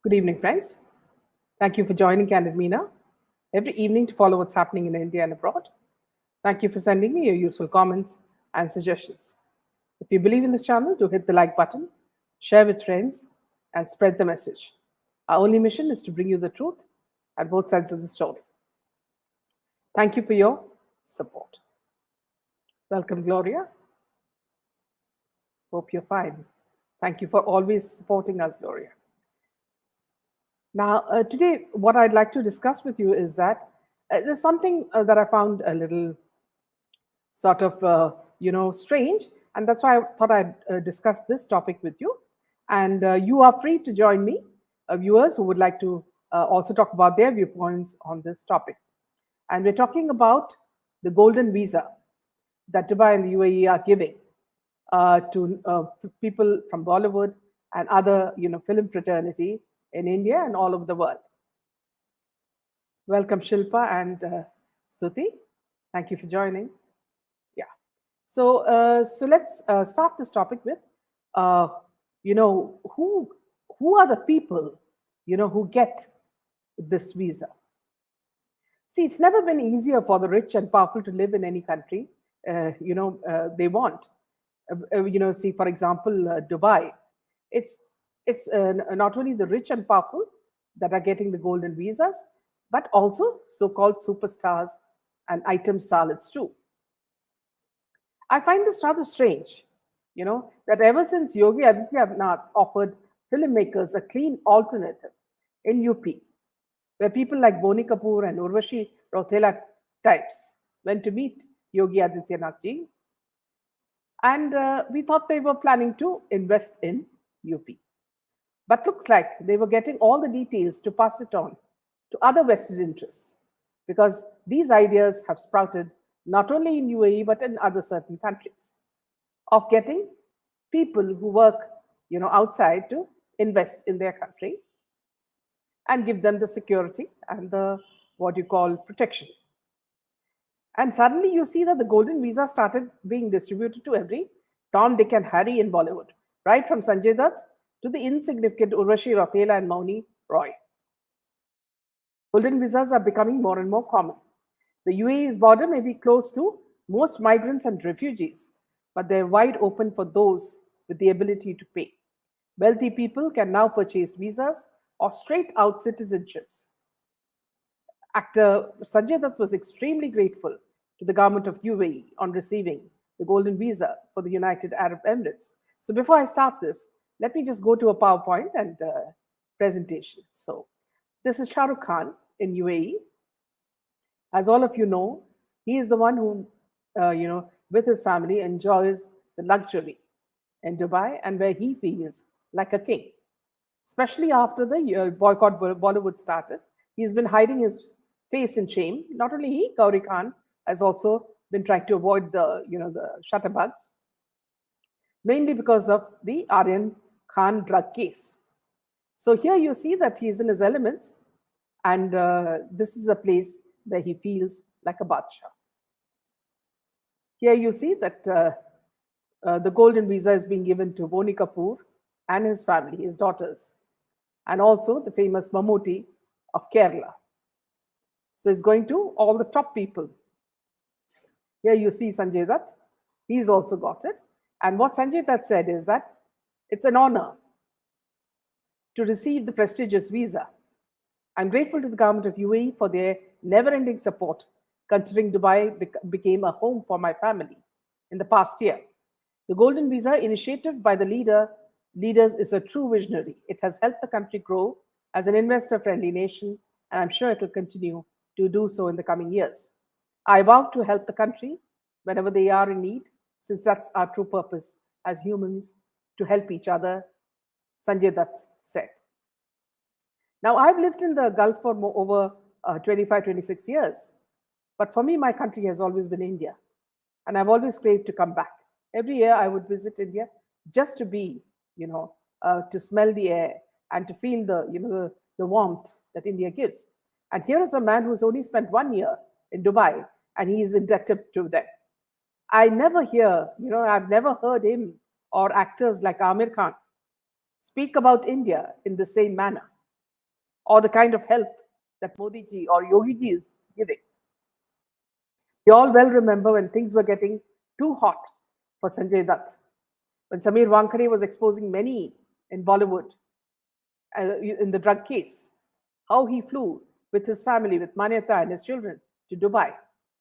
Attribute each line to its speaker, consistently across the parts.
Speaker 1: Good evening, friends. Thank you for joining Candid Meena every evening to follow what's happening in India and abroad. Thank you for sending me your useful comments and suggestions. If you believe in this channel, do hit the like button, share with friends, and spread the message. Our only mission is to bring you the truth at both sides of the story. Thank you for your support. Welcome, Gloria. Hope you're fine. Thank you for always supporting us, Gloria. Now, today, what I'd like to discuss with you is that there's something that I found a little sort of, strange, and that's why I thought I'd discuss this topic with you. And you are free to join me, viewers who would like to also talk about their viewpoints on this topic. And we're talking about the golden visa that Dubai and the UAE are giving to people from Bollywood and other, film fraternity in India and all over the world. Welcome, Shilpa and Stuti. Thank you for joining. Yeah. So let's start this topic with, uh, who are the people, who get this visa. See, it's never been easier for the rich and powerful to live in any country, they want. See, for example, Dubai. It's it's not only the rich and powerful that are getting the golden visas, but also so-called superstars and item starlets too. I find this rather strange, that ever since Yogi Adityanath offered filmmakers a clean alternative in UP, where people like Boney Kapoor and Urvashi Rautela types went to meet Yogi Adityanath ji, and we thought they were planning to invest in UP. But looks like they were getting all the details to pass it on to other vested interests, because these ideas have sprouted not only in UAE but in other certain countries of getting people who work outside to invest in their country and give them the security and the what you call protection. And suddenly you see that the golden visa started being distributed to every Tom, Dick, and Harry in Bollywood, right from Sanjay Dutt to the insignificant Urvashi Rautela and Mauni Roy. Golden visas are becoming more and more common. The UAE's border may be closed to most migrants and refugees, but they're wide open for those with the ability to pay. Wealthy people can now purchase visas or straight out citizenships. Actor Sanjay Dutt was extremely grateful to the government of UAE on receiving the golden visa for the United Arab Emirates. So before I start this, let me just go to a PowerPoint and presentation. So this is Shah Rukh Khan in UAE. As all of you know, he is the one who, with his family enjoys the luxury in Dubai and where he feels like a king. Especially after the boycott Bollywood started, he's been hiding his face in shame. Not only he, Gauri Khan has also been trying to avoid the shutterbugs, mainly because of the Aryan Khan drug case. So here you see that he's in his elements, and this is a place where he feels like a Badshah. Here you see that the golden visa is being given to Boney Kapoor and his family, his daughters, and also the famous Mammootty of Kerala. So it's going to all the top people. Here you see Sanjay Dutt. He's also got it. And what Sanjay Dutt said is that it's an honor to receive the prestigious visa. I'm grateful to the government of UAE for their never-ending support, considering Dubai became a home for my family in the past year. The Golden Visa initiative by the leaders is a true visionary. It has helped the country grow as an investor-friendly nation, and I'm sure it will continue to do so in the coming years. I vow to help the country whenever they are in need, since that's our true purpose as humans, to help each other, Sanjay Dutt said. Now, I've lived in the Gulf for over 25, 26 years. But for me, my country has always been India. And I've always craved to come back. Every year I would visit India just to be, to smell the air and to feel the warmth that India gives. And here is a man who's only spent 1 year in Dubai, and he is indebted to them. I never hear, I've never heard him or actors like Amir Khan speak about India in the same manner. or the kind of help that Modi ji or Yogi ji is giving. We all well remember when things were getting too hot for Sanjay Dutt, when Samir Wankhede was exposing many in Bollywood in the drug case, how he flew with his family, with Manyata and his children, to Dubai,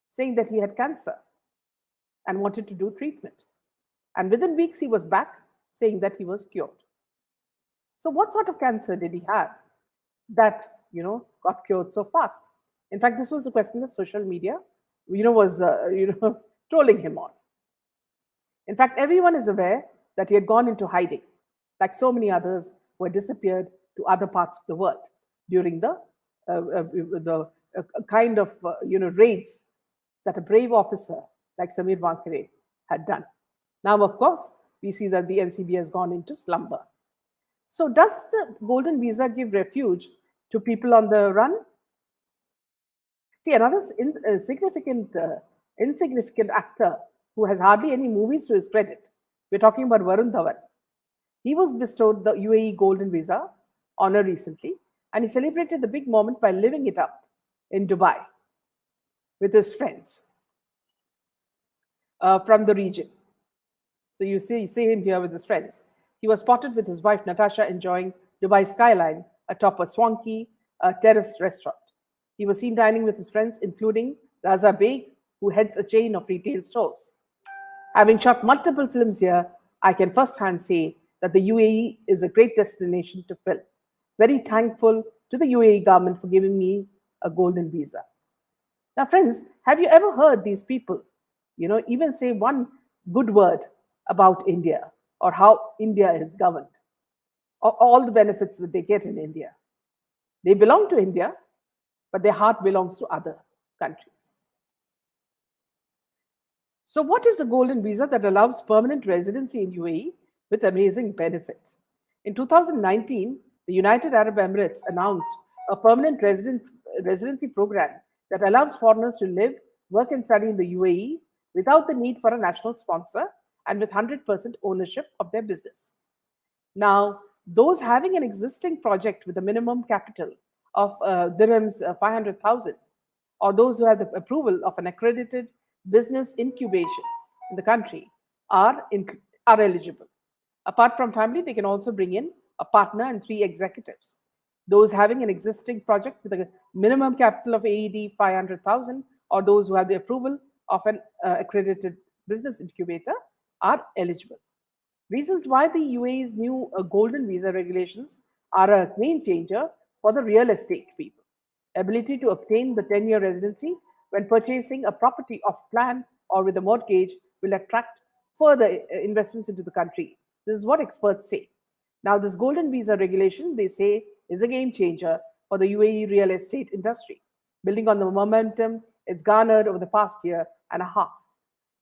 Speaker 1: saying that he had cancer and wanted to do treatment. And within weeks, he was back saying that he was cured. So, what sort of cancer did he have that got cured so fast? In fact, this was the question that social media, was trolling him on. In fact, everyone is aware that he had gone into hiding, like so many others who had disappeared to other parts of the world during the kind of raids that a brave officer like Samir Wankhede had done. Now, of course, we see that the NCB has gone into slumber. So, does the golden visa give refuge to people on the run? See, another insignificant actor who has hardly any movies to his credit. We're talking about Varun Dhawan. He was bestowed the UAE Golden Visa honor recently, and he celebrated the big moment by living it up in Dubai with his friends from the region. So you see him here with his friends. He was spotted with his wife Natasha enjoying Dubai skyline atop a swanky terrace restaurant. He was seen dining with his friends, including Raza Beg, who heads a chain of retail stores. Having shot multiple films here, I can firsthand say that the UAE is a great destination to film. Very thankful to the UAE government for giving me a golden visa. Now, friends, have you ever heard these people, even say one good word about India or how India is governed or all the benefits that they get in India? They belong to India, but their heart belongs to other countries. So, what is the golden visa that allows permanent residency in UAE with amazing benefits? In 2019, the United Arab Emirates announced a permanent residency program that allows foreigners to live, work, and study in the UAE without the need for a national sponsor and with 100% ownership of their business. Now, those having an existing project with a minimum capital of dirhams 500,000, or those who have the approval of an accredited business incubation in the country are eligible. Apart from family, they can also bring in a partner and 3 executives. Those having an existing project with a minimum capital of AED 500,000 or those who have the approval of an accredited business incubator are eligible. Reasons why the UAE's new golden visa regulations are a game changer for the real estate people. Ability to obtain the 10-year residency when purchasing a property off plan or with a mortgage will attract further investments into the country. This is what experts say. Now, this golden visa regulation, they say, is a game changer for the UAE real estate industry, building on the momentum it's garnered over the past year and a half.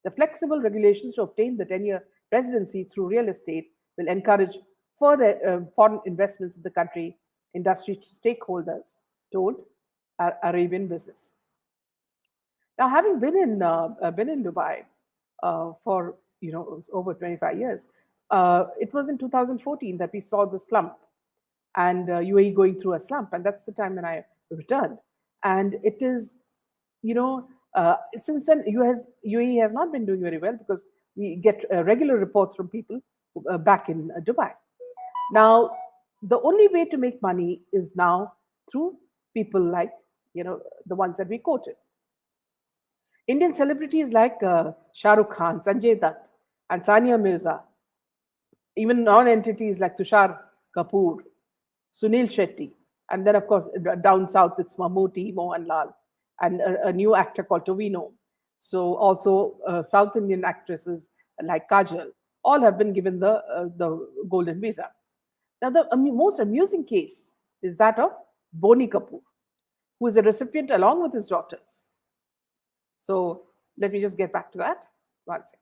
Speaker 1: The flexible regulations to obtain the 10-year residency through real estate will encourage further foreign investments in the country, industry stakeholders told Arabian Business. Now, having been in Dubai for over 25 years, it was in 2014 that we saw the slump and UAE going through a slump, and that's the time when I returned. And it is, since then UAE has not been doing very well because we get regular reports from people back in Dubai. Now, the only way to make money is now through people like the ones that we quoted. Indian celebrities like Shah Rukh Khan, Sanjay Dutt, and Sania Mirza, even non-entities like Tushar Kapoor, Sunil Shetty, and then of course down south it's Mammootty, Mohanlal, and a new actor called Tovino. So also South Indian actresses like Kajal, all have been given the golden visa. Now the most amusing case is that of Boney Kapoor, who is a recipient along with his daughters. So let me just get back to that. 1 second.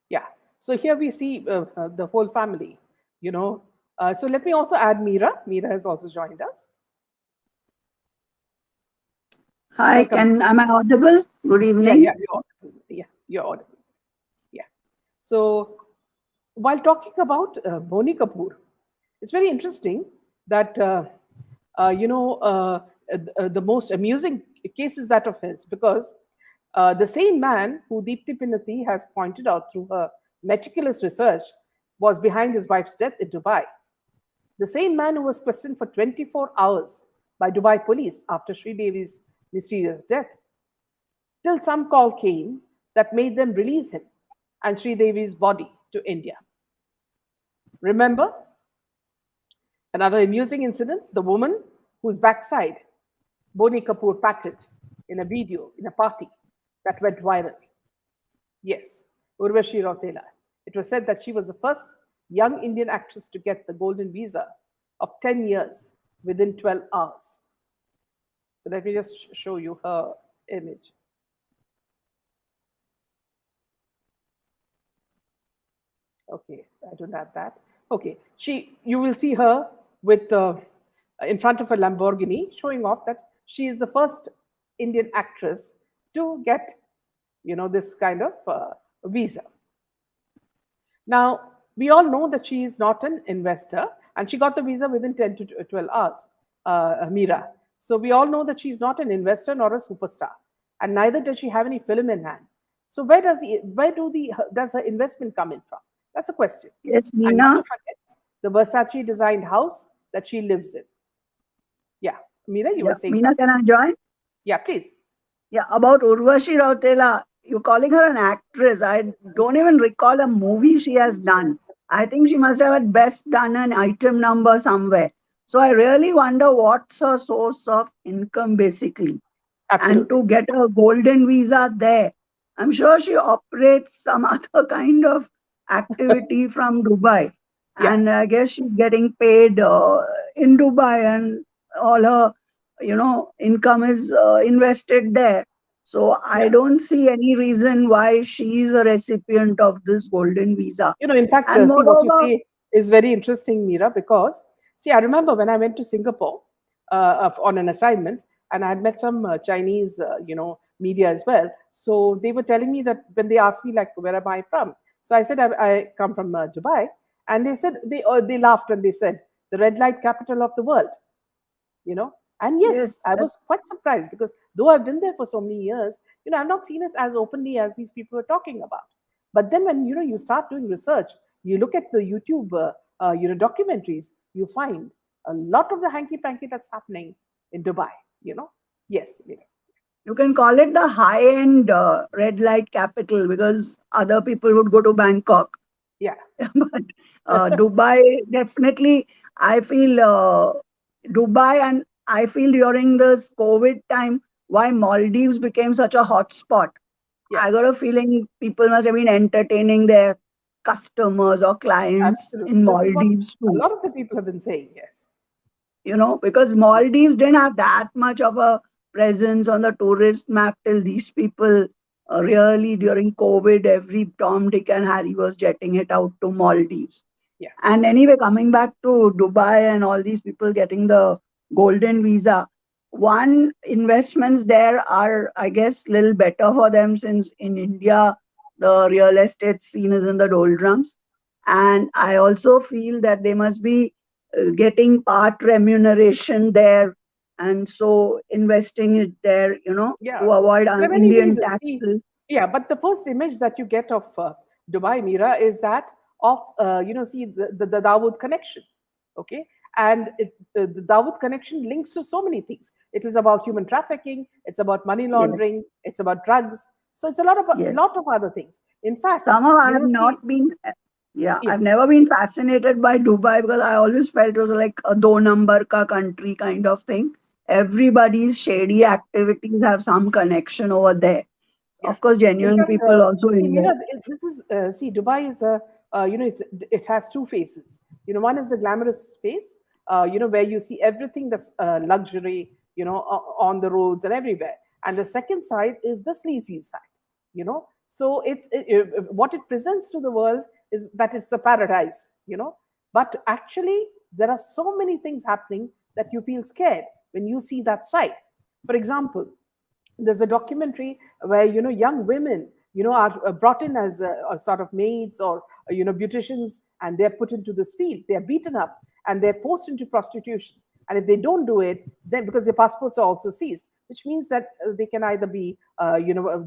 Speaker 1: Yeah. So here we see the whole family, So let me also add Meera. Meera has also joined us.
Speaker 2: Hi, am I audible? Good evening.
Speaker 1: Yeah, you're audible. Yeah, you're audible. Yeah. So while talking about Boney Kapoor, it's very interesting that the most amusing case is that of his, because the same man who Deepti Pinati has pointed out through her meticulous research was behind his wife's death in Dubai. The same man who was questioned for 24 hours by Dubai police after Sridevi's mysterious death, till some call came that made them release him and Sridevi's body to India. Remember, another amusing incident, the woman whose backside Boney Kapoor patted in a video in a party that went viral. Yes, Urvashi Rautela. It was said that she was the first young Indian actress to get the golden visa of 10 years within 12 hours. So let me just show you her image. Okay, I don't have that. Okay, you will see her with in front of a Lamborghini, showing off that she is the first Indian actress to get, this kind of visa. Now, we all know that she is not an investor, and she got the visa within 10 to 12 hours, Mira. So we all know that she's not an investor nor a superstar, and neither does she have any film in hand. So does her investment come in from? That's a question.
Speaker 2: Yes,
Speaker 1: And not
Speaker 2: Meena.
Speaker 1: to forget the Versace designed house that she lives in. Yeah, Mira, you
Speaker 2: Yeah,
Speaker 1: were saying
Speaker 2: Meena,
Speaker 1: something.
Speaker 2: can I join?
Speaker 1: Yeah, please.
Speaker 2: Yeah, about Urvashi Rautela, you're calling her an actress. I don't even recall a movie she has done. I think she must have at best done an item number somewhere. So I really wonder what's her source of income basically. And
Speaker 1: Absolutely.
Speaker 2: to get a golden visa there, I'm sure she operates some other kind of activity from Dubai.
Speaker 1: Yeah,
Speaker 2: And I guess she's getting paid in Dubai, and all her, income is invested there. So I
Speaker 1: yeah.
Speaker 2: don't see any reason why she is a recipient of this golden visa.
Speaker 1: In fact,
Speaker 2: And
Speaker 1: see what you
Speaker 2: moreover,
Speaker 1: say is very interesting, Mira, because see, I remember when I went to Singapore on an assignment, and I had met some Chinese, media as well. So they were telling me that when they asked me like, "Where am I from?" So I said, "I come from Dubai," and they laughed and they said, "The red light capital of the world." you know and yes,
Speaker 2: yes,
Speaker 1: I was quite surprised, because though I've been there for so many years, I've not seen it as openly as these people are talking about. But then when you start doing research, you look at the YouTube documentaries, you find a lot of the hanky panky that's happening in Dubai. you know yes,
Speaker 2: you can call it the high end red light capital because other people would go to Bangkok.
Speaker 1: yeah.
Speaker 2: But Dubai, definitely, I feel Dubai, and I feel during this COVID time, why Maldives became such a hot spot.
Speaker 1: Yeah,
Speaker 2: I got a feeling people must have been entertaining their customers or clients
Speaker 1: absolutely.
Speaker 2: in
Speaker 1: This is what
Speaker 2: Maldives
Speaker 1: a
Speaker 2: too.
Speaker 1: lot of the people have been saying. Yes.
Speaker 2: Because Maldives didn't have that much of a presence on the tourist map till these people really during COVID, every Tom, Dick, and Harry was jetting it out to Maldives.
Speaker 1: Yeah.
Speaker 2: And anyway, coming back to Dubai and all these people getting the golden visa, one, investments there are, I guess, little better for them since in India the real estate scene is in the doldrums. And I also feel that they must be getting part remuneration there, and so investing it there,
Speaker 1: Yeah,
Speaker 2: to avoid
Speaker 1: there are many
Speaker 2: Indian
Speaker 1: reasons. See,
Speaker 2: taxes.
Speaker 1: yeah, but the first image that you get of Dubai, Mira, is that of the Dawood connection. Okay, and the Dawood connection links to so many things. It is about human trafficking. It's about money
Speaker 2: Yes,
Speaker 1: laundering. It's about drugs. So it's a
Speaker 2: yes.
Speaker 1: lot of other things. In fact,
Speaker 2: Somehow I have
Speaker 1: see,
Speaker 2: not been, yeah,
Speaker 1: yeah,
Speaker 2: I've never been fascinated by Dubai because I always felt it was like a do number ka country kind of thing. Everybody's shady activities have some connection over there.
Speaker 1: yeah.
Speaker 2: Of course,
Speaker 1: In
Speaker 2: genuine
Speaker 1: fact,
Speaker 2: people also
Speaker 1: see,
Speaker 2: invest.
Speaker 1: Mira, this is Dubai is it has two faces. One is the glamorous face, where you see everything that's luxury, on the roads and everywhere, and the second side is the sleazy side. So what it presents to the world is that it's a paradise. But actually there are so many things happening that you feel scared when you see that side. For example, there's a documentary where young women are brought in as a sort of maids or beauticians, and they're put into this field. They're beaten up and they're forced into prostitution. And if they don't do it, then because their passports are also seized, which means that they can either be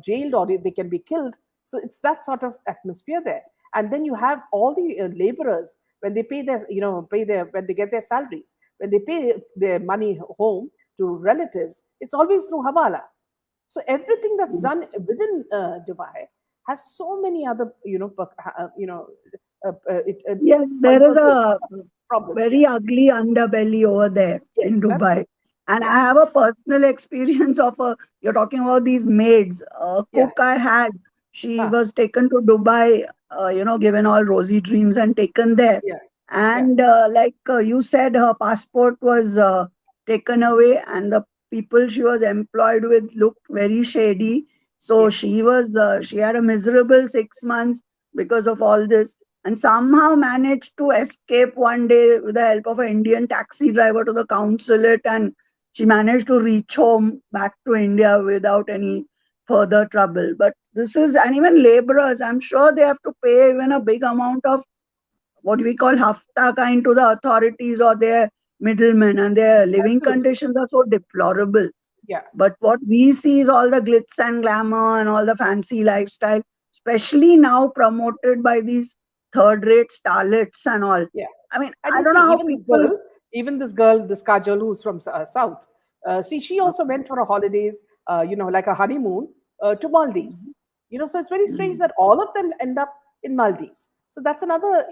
Speaker 1: jailed or they can be killed. So it's that sort of atmosphere there. And then you have all the laborers when they pay their pay their when they get their salaries, when they pay their money home to relatives, it's always through hawala. So everything that's done within Dubai has so many other, it
Speaker 2: Yes, there
Speaker 1: points
Speaker 2: is
Speaker 1: out to
Speaker 2: a
Speaker 1: problems. Yeah.
Speaker 2: very ugly underbelly over there in
Speaker 1: Yes,
Speaker 2: Dubai.
Speaker 1: absolutely.
Speaker 2: And
Speaker 1: Yeah.
Speaker 2: I have a personal experience of you're talking about these maids. A
Speaker 1: Yeah.
Speaker 2: cook I had, she
Speaker 1: Ah,
Speaker 2: was taken to Dubai, given all rosy dreams and taken there.
Speaker 1: yeah. Yeah.
Speaker 2: And like you said, her passport was taken away, and the people she was employed with looked very shady. So
Speaker 1: Yeah.
Speaker 2: she had a miserable 6 months because of all this, and somehow managed to escape one day with the help of an Indian taxi driver to the consulate, and she managed to reach home back to India without any further trouble. But this is, and even laborers, I'm sure they have to pay even a big amount of what we call hafta kind to the authorities or their middlemen, and their living
Speaker 1: Absolutely.
Speaker 2: conditions are so deplorable.
Speaker 1: Yeah.
Speaker 2: But what we see is all the glitz and glamour and all the fancy lifestyle, especially now promoted by these third rate starlets and all.
Speaker 1: Yeah.
Speaker 2: I mean,
Speaker 1: And
Speaker 2: I
Speaker 1: you
Speaker 2: don't
Speaker 1: see,
Speaker 2: know how people.
Speaker 1: this Kajol who's from South, see, she also went for a holidays, like a honeymoon to Maldives. So it's very strange that all of them end up in Maldives. So that's another,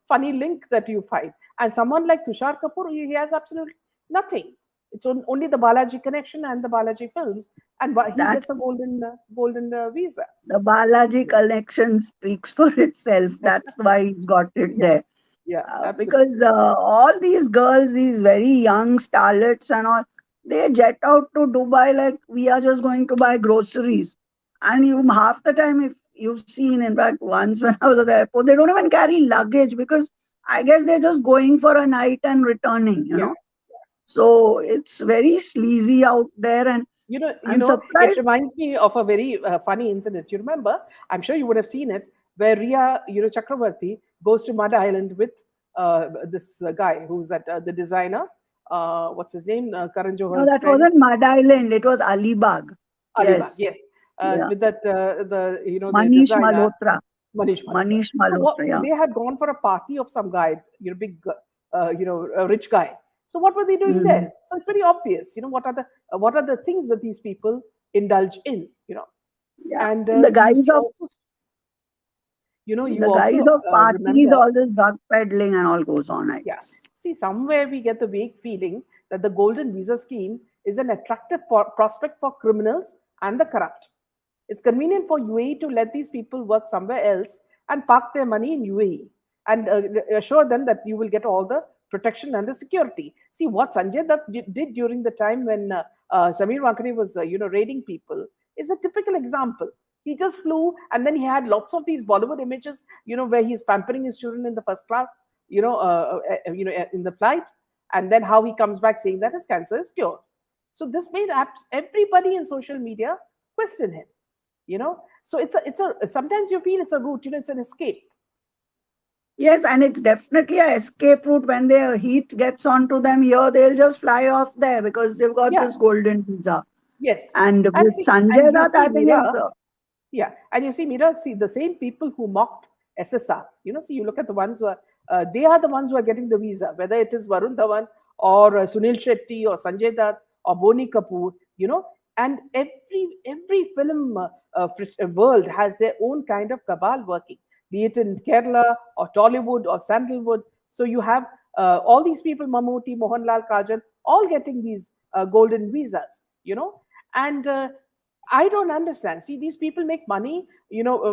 Speaker 1: funny link that you find. And someone like Tushar Kapoor, he has absolutely nothing. It's only the Balaji connection and the Balaji films, and he
Speaker 2: That's
Speaker 1: gets a golden visa.
Speaker 2: the Balaji collection speaks for itself. That's why he's got it
Speaker 1: Yeah,
Speaker 2: there.
Speaker 1: yeah, absolutely.
Speaker 2: Because all these girls, these very young starlets and all, they jet out to Dubai like we are just going to buy groceries. And you half the time, if you've seen, in fact, once when I was at the airport, they don't even carry luggage because I guess they're just going for a night and
Speaker 1: Yeah.
Speaker 2: returning. So it's very sleazy out there, and I'm
Speaker 1: It
Speaker 2: surprised.
Speaker 1: reminds me of a very funny incident. You remember? I'm sure you would have seen it, where Ria, Chakravarti goes to Mud Island with this guy who's the designer. What's his name? Karan
Speaker 2: No,
Speaker 1: Johar's
Speaker 2: that
Speaker 1: friend,
Speaker 2: wasn't Mud Island, it was Alibag.
Speaker 1: Alibag.
Speaker 2: Yes,
Speaker 1: Yes,
Speaker 2: yeah.
Speaker 1: with that the
Speaker 2: Manish
Speaker 1: designer
Speaker 2: Malhotra.
Speaker 1: Manish Malhotra.
Speaker 2: Manish
Speaker 1: So what
Speaker 2: Malhotra, yeah.
Speaker 1: they had gone for a party of some guy, big, a rich guy. So what were they doing
Speaker 2: Mhm.
Speaker 1: there? So it's very obvious. What are the things that these people indulge in?
Speaker 2: Yeah.
Speaker 1: And
Speaker 2: In the
Speaker 1: you
Speaker 2: guise
Speaker 1: see
Speaker 2: of
Speaker 1: also,
Speaker 2: in
Speaker 1: you
Speaker 2: the
Speaker 1: also
Speaker 2: guise of parties,
Speaker 1: remember,
Speaker 2: all this drug peddling and all goes on, I
Speaker 1: yeah.
Speaker 2: guess.
Speaker 1: See, somewhere we get the vague feeling that the golden visa scheme is an attractive prospect for criminals and the corrupt. It's convenient for UAE to let these people work somewhere else and park their money in UAE and assure them that you will get all the protection and the security. See what Sanjay Dutt did during the time when Samir Wankani was, raiding people is a typical example. He just flew and then he had lots of these Bollywood images, where he's pampering his children in the first class, in the flight, and then how he comes back saying that his cancer is cured. So this made everybody in social media question him. So it's a sometimes you feel it's a route, it's an escape.
Speaker 2: Yes, and it's definitely a escape route. When the heat gets onto them here, they'll just fly off there because they've got
Speaker 1: Yeah.
Speaker 2: this golden visa.
Speaker 1: Yes.
Speaker 2: And
Speaker 1: And
Speaker 2: with
Speaker 1: see,
Speaker 2: Sanjay
Speaker 1: and you
Speaker 2: Dutt,
Speaker 1: see
Speaker 2: I think
Speaker 1: Mira.
Speaker 2: is
Speaker 1: Yeah, and you see, Mira, see the same people who mocked SSR. See, you look at the ones who are, they are the ones who are getting the visa, whether it is Varun Dhawan or Sunil Shetty or Sanjay Dutt or Boney Kapoor. And every film world has their own kind of cabal working, be it in Kerala or Tollywood or Sandalwood. So you have all these people, Mammootty, Mohanlal, Kajal, all getting these golden visas. And I don't understand. See, these people make money,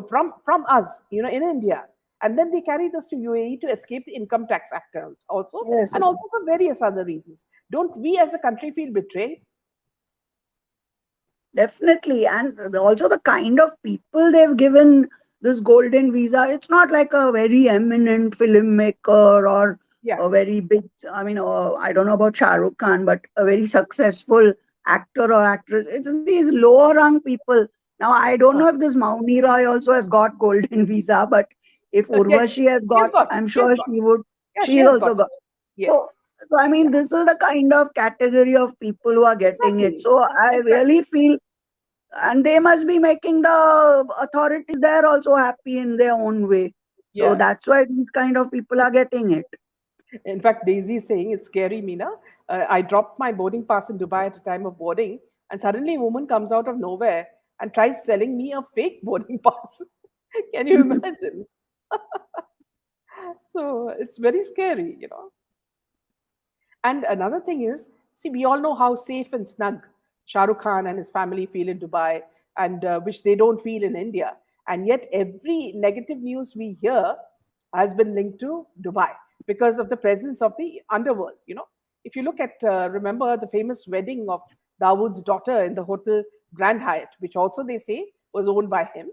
Speaker 1: from us, in India, and then they carry this to UAE to escape the income tax act also,
Speaker 2: yes,
Speaker 1: and also for various other reasons. Don't we, as a country, feel betrayed?
Speaker 2: definitely. And also the kind of people they've given this golden visa, it's not like a very eminent filmmaker or
Speaker 1: Yeah,
Speaker 2: a very big, I mean, I don't know about Shah Rukh Khan, but a very successful actor or actress. It's these lower rung people. Now, I don't
Speaker 1: Huh.
Speaker 2: know if this Mauni Roy also has got golden visa, but if
Speaker 1: Yes,
Speaker 2: Urvashi has
Speaker 1: she has
Speaker 2: got,
Speaker 1: got it.
Speaker 2: I'm
Speaker 1: She has
Speaker 2: sure
Speaker 1: got
Speaker 2: she
Speaker 1: it.
Speaker 2: would,
Speaker 1: Yeah, she
Speaker 2: she's
Speaker 1: has
Speaker 2: also
Speaker 1: got it.
Speaker 2: got. So,
Speaker 1: Yes.
Speaker 2: so I mean,
Speaker 1: Yeah.
Speaker 2: this is the kind of category of people who are getting it.
Speaker 1: Exactly.
Speaker 2: So I
Speaker 1: Exactly.
Speaker 2: really feel, and they must be making the authorities there also happy in their own way. So
Speaker 1: Yeah.
Speaker 2: that's why these kind of people are getting it.
Speaker 1: In fact, Daisy is saying it's scary, Meena. I dropped my boarding pass in Dubai at the time of boarding, and suddenly a woman comes out of nowhere and tries selling me a fake boarding pass. Can you imagine? So it's very scary. And another thing is, see, we all know how safe and snug Shah Rukh Khan and his family feel in Dubai, and which they don't feel in India. And yet, every negative news we hear has been linked to Dubai because of the presence of the underworld. If you look at, remember the famous wedding of Dawood's daughter in the hotel Grand Hyatt, which also they say was owned by him,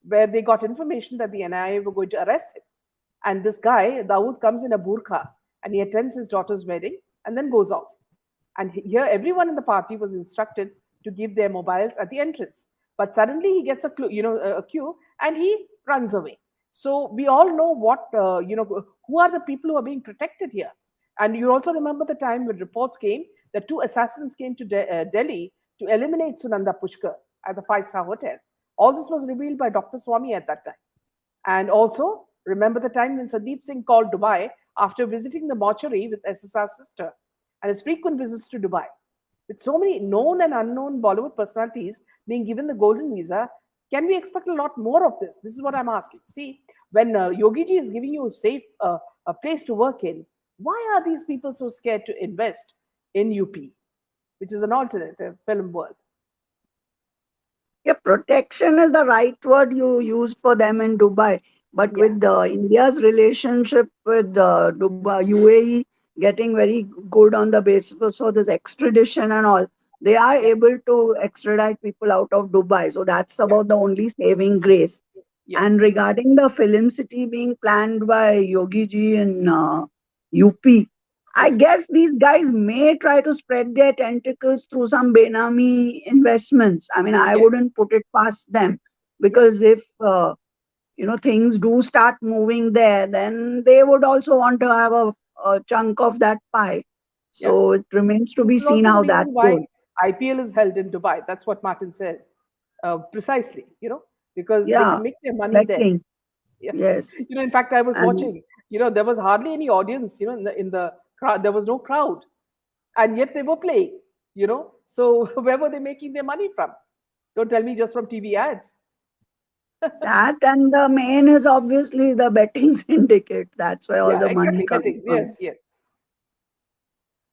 Speaker 1: where they got information that the NIA were going to arrest him. And this guy, Dawood, comes in a burqa and he attends his daughter's wedding and then goes off. And here, everyone in the party was instructed to give their mobiles at the entrance. But suddenly, he gets a queue, and he runs away. So we all know who are the people who are being protected here. And you also remember the time when reports came that two assassins came to Delhi to eliminate Sunanda Pushkar at the five-star hotel. All this was revealed by Dr. Swami at that time. And also, remember the time when Sandeep Singh called Dubai after visiting the mortuary with SSR's sister and his frequent visits to Dubai. With so many known and unknown Bollywood personalities being given the golden visa, can we expect a lot more of this? This is what I'm asking. See, when Yogi Ji is giving you a place to work in, why are these people so scared to invest in UP, which is an alternative film world?
Speaker 2: Yeah, protection is the right word you used for them in Dubai. But
Speaker 1: Yeah,
Speaker 2: with India's relationship with Dubai, UAE getting very good on the basis of so this extradition and all, they are
Speaker 1: yeah,
Speaker 2: able to extradite people out of Dubai. So that's
Speaker 1: yeah,
Speaker 2: about the only saving grace.
Speaker 1: yeah,
Speaker 2: And regarding the film city being planned by Yogi ji in UP, I
Speaker 1: yeah,
Speaker 2: guess these guys may try to spread their tentacles through some Benami investments. I mean, I
Speaker 1: yes,
Speaker 2: wouldn't put it past them
Speaker 1: yeah,
Speaker 2: because if things do start moving there, then they would also want to have a chunk of that pie.
Speaker 1: yeah.
Speaker 2: So it remains to
Speaker 1: This
Speaker 2: be
Speaker 1: is
Speaker 2: seen
Speaker 1: also the
Speaker 2: how that
Speaker 1: reason why
Speaker 2: goes.
Speaker 1: IPL is held in Dubai. That's what Martin said. Precisely, because they
Speaker 2: Yeah,
Speaker 1: can make their money there.
Speaker 2: betting.
Speaker 1: Yeah.
Speaker 2: Yes,
Speaker 1: In fact, I was
Speaker 2: and
Speaker 1: watching, there was hardly any audience, in the crowd. There was no crowd. And yet they were playing. So where were they making their money from? Don't tell me just from TV ads.
Speaker 2: that and the main is obviously the betting syndicate. That's where all
Speaker 1: Yeah,
Speaker 2: the money
Speaker 1: exactly.
Speaker 2: comes
Speaker 1: Bettings. Yes,
Speaker 2: from.
Speaker 1: yes.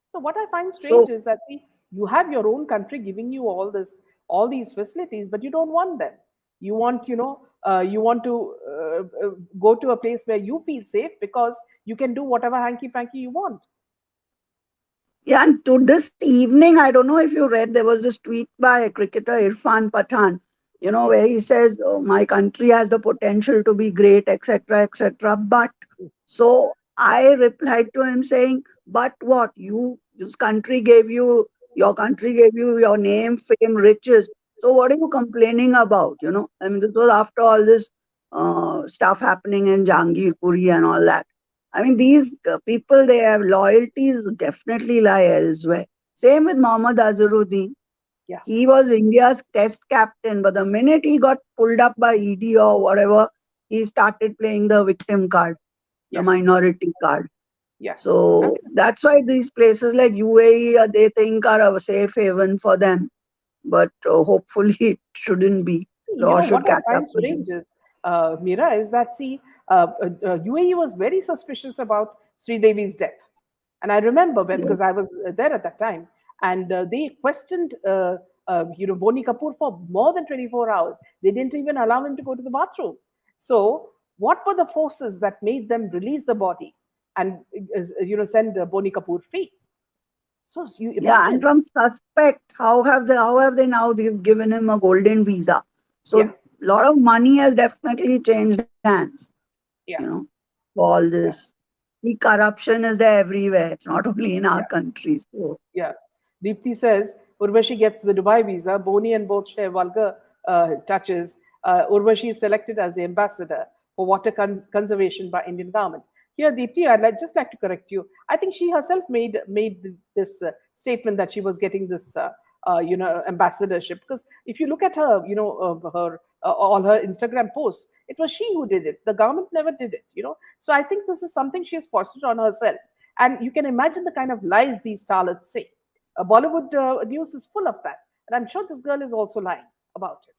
Speaker 1: So what I find strange
Speaker 2: So
Speaker 1: is that, see, you have your own country giving you all these facilities, but you don't want them. You want to go to a place where you feel safe because you can do whatever hanky panky you want.
Speaker 2: yeah, and to this evening, I don't know if you read, there was this tweet by cricketer Irfan Pathan,
Speaker 1: Mm,
Speaker 2: where he says, oh, my country has the potential to be great, etc., etc. But
Speaker 1: mm,
Speaker 2: so I replied to him saying, but what? Your country gave you your name, fame, riches. So what are you complaining about? I mean, this was after all this stuff happening in Jangir Puri and all that. I mean, these people, they have loyalties definitely lie elsewhere. Same with Mohammad Azharuddin.
Speaker 1: yeah,
Speaker 2: He was India's test captain, but the minute he got pulled up by ED or whatever, he started playing the victim card, the
Speaker 1: yeah,
Speaker 2: minority card.
Speaker 1: yeah.
Speaker 2: So
Speaker 1: Absolutely.
Speaker 2: that's why these places like UAE, they think are a safe haven for them. But hopefully it shouldn't be.
Speaker 1: See,
Speaker 2: Law
Speaker 1: what
Speaker 2: should
Speaker 1: I
Speaker 2: catch up
Speaker 1: find
Speaker 2: with them.
Speaker 1: strange is, Mira, is that, see, UAE was very suspicious about Sridevi's death. And I remember
Speaker 2: Yes.
Speaker 1: because I was there at that time, and they questioned, Boney Kapoor for more than 24 hours. They didn't even allow him to go to the bathroom. So, what were the forces that made them release the body and, send Boney Kapoor free? So, you
Speaker 2: Yeah, and
Speaker 1: imagine.
Speaker 2: from suspect, how have they now they've given him a golden visa. So
Speaker 1: Yeah,
Speaker 2: a lot of money has definitely changed hands, you
Speaker 1: yeah,
Speaker 2: know, for all this.
Speaker 1: yeah,
Speaker 2: The corruption is there everywhere. It's not only in our
Speaker 1: yeah.
Speaker 2: country. So
Speaker 1: Yeah. Deepthi says Urvashi gets the Dubai visa. Boney and both share vulgar touches. Urvashi is selected as the ambassador for water conservation by Indian government. Here, Deepti, just like to correct you. I think she herself made this statement that she was getting this ambassadorship, because if you look at her, her all her Instagram posts, it was she who did it. The government never did it. So I think this is something she has foisted on herself, and you can imagine the kind of lies these starlets say. Bollywood news is full of that, and I'm sure this girl is also lying about it.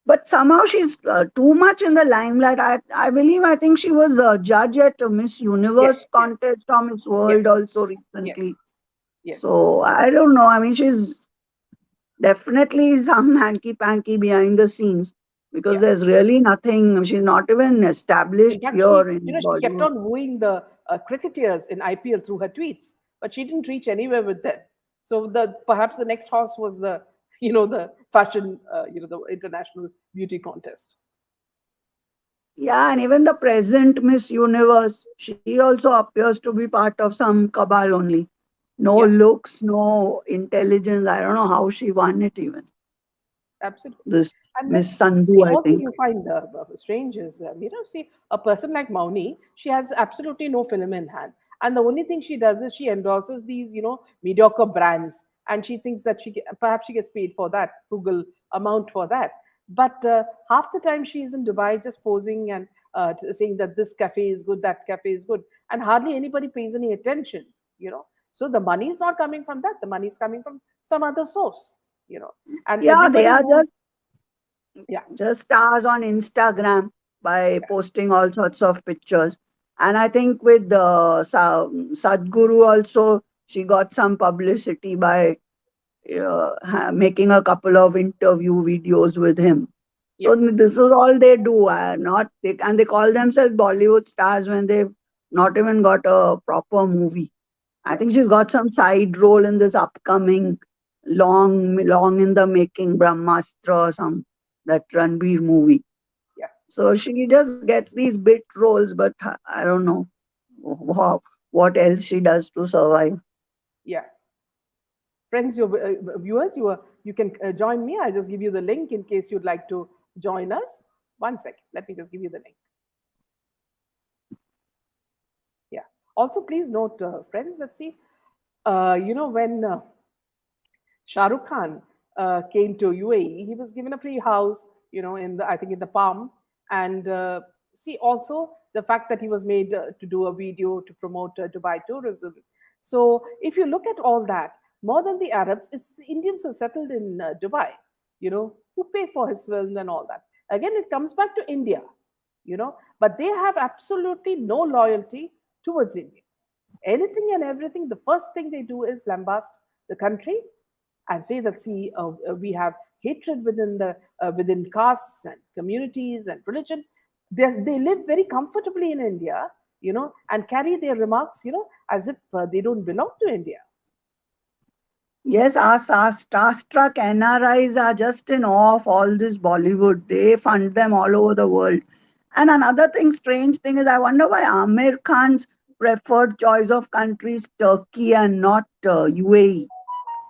Speaker 2: But somehow she's too much in the limelight. I believe, I think she was a judge at a Miss Universe
Speaker 1: Yes, yes,
Speaker 2: contest or Miss World
Speaker 1: yes,
Speaker 2: also
Speaker 1: yes,
Speaker 2: recently.
Speaker 1: yes.
Speaker 2: So I don't know. I mean, she's definitely some hanky panky behind the scenes, because
Speaker 1: Yeah.
Speaker 2: there's really nothing. She's not even
Speaker 1: In
Speaker 2: established
Speaker 1: fact,
Speaker 2: here in
Speaker 1: she kept
Speaker 2: Bollywood.
Speaker 1: on wooing the cricketers in IPL through her tweets, but she didn't reach anywhere with them. So perhaps the next horse was the, the fashion, the international beauty contest.
Speaker 2: Yeah, and even the present Miss Universe, she also appears to be part of some cabal only. No
Speaker 1: Yeah.
Speaker 2: looks, no intelligence. I don't know how she won it even.
Speaker 1: Absolutely.
Speaker 2: This
Speaker 1: And then,
Speaker 2: Miss
Speaker 1: see,
Speaker 2: Sandhu, I
Speaker 1: also
Speaker 2: think.
Speaker 1: you find strange is, see, a person like Mauni, she has absolutely no film in hand. And the only thing she does is she endorses these, mediocre brands. And she thinks that perhaps she gets paid for that, frugal amount for that. But half the time she's in Dubai just posing and saying that this cafe is good, that cafe is good. And hardly anybody pays any attention. So the money is not coming from that. The money is coming from some other source. And
Speaker 2: Yeah, they
Speaker 1: everybody
Speaker 2: are
Speaker 1: knows. Yeah,
Speaker 2: just stars on Instagram by
Speaker 1: yeah,
Speaker 2: posting all sorts of pictures. And I think with the Sadhguru also, she got some publicity by making a couple of interview videos with him.
Speaker 1: yeah,
Speaker 2: So this is all they do. Not they, and they call themselves Bollywood stars when they've not even got a proper movie. I
Speaker 1: yeah,
Speaker 2: think she's got some side role in this upcoming long in the making Brahmastra, some that Ranbir movie.
Speaker 1: yeah,
Speaker 2: So she just gets these bit roles, but I don't know what else she does to survive.
Speaker 1: yeah. Friends, your viewers, you can join me. I'll just give you the link in case you'd like to join us. One second. Let me just give you the link. Yeah. Also, please note, friends, let's see. When Shah Rukh Khan came to UAE, he was given a free house, in the I think in the Palm, and see also the fact that he was made to do a video to promote Dubai tourism. So if you look at all that, more than the Arabs, it's the Indians who settled in Dubai, who pay for his films and all that. Again, it comes back to India, but they have absolutely no loyalty towards India. Anything and everything, the first thing they do is lambast the country and say that, see, we have hatred within castes and communities and religion. They live very comfortably in India, and carry their remarks, as if they don't belong to India.
Speaker 2: Yes, our starstruck NRIs are just in awe of all this Bollywood. They fund them all over the world. And another thing, strange thing is, I wonder why Amir Khan's preferred choice of country is Turkey and not UAE,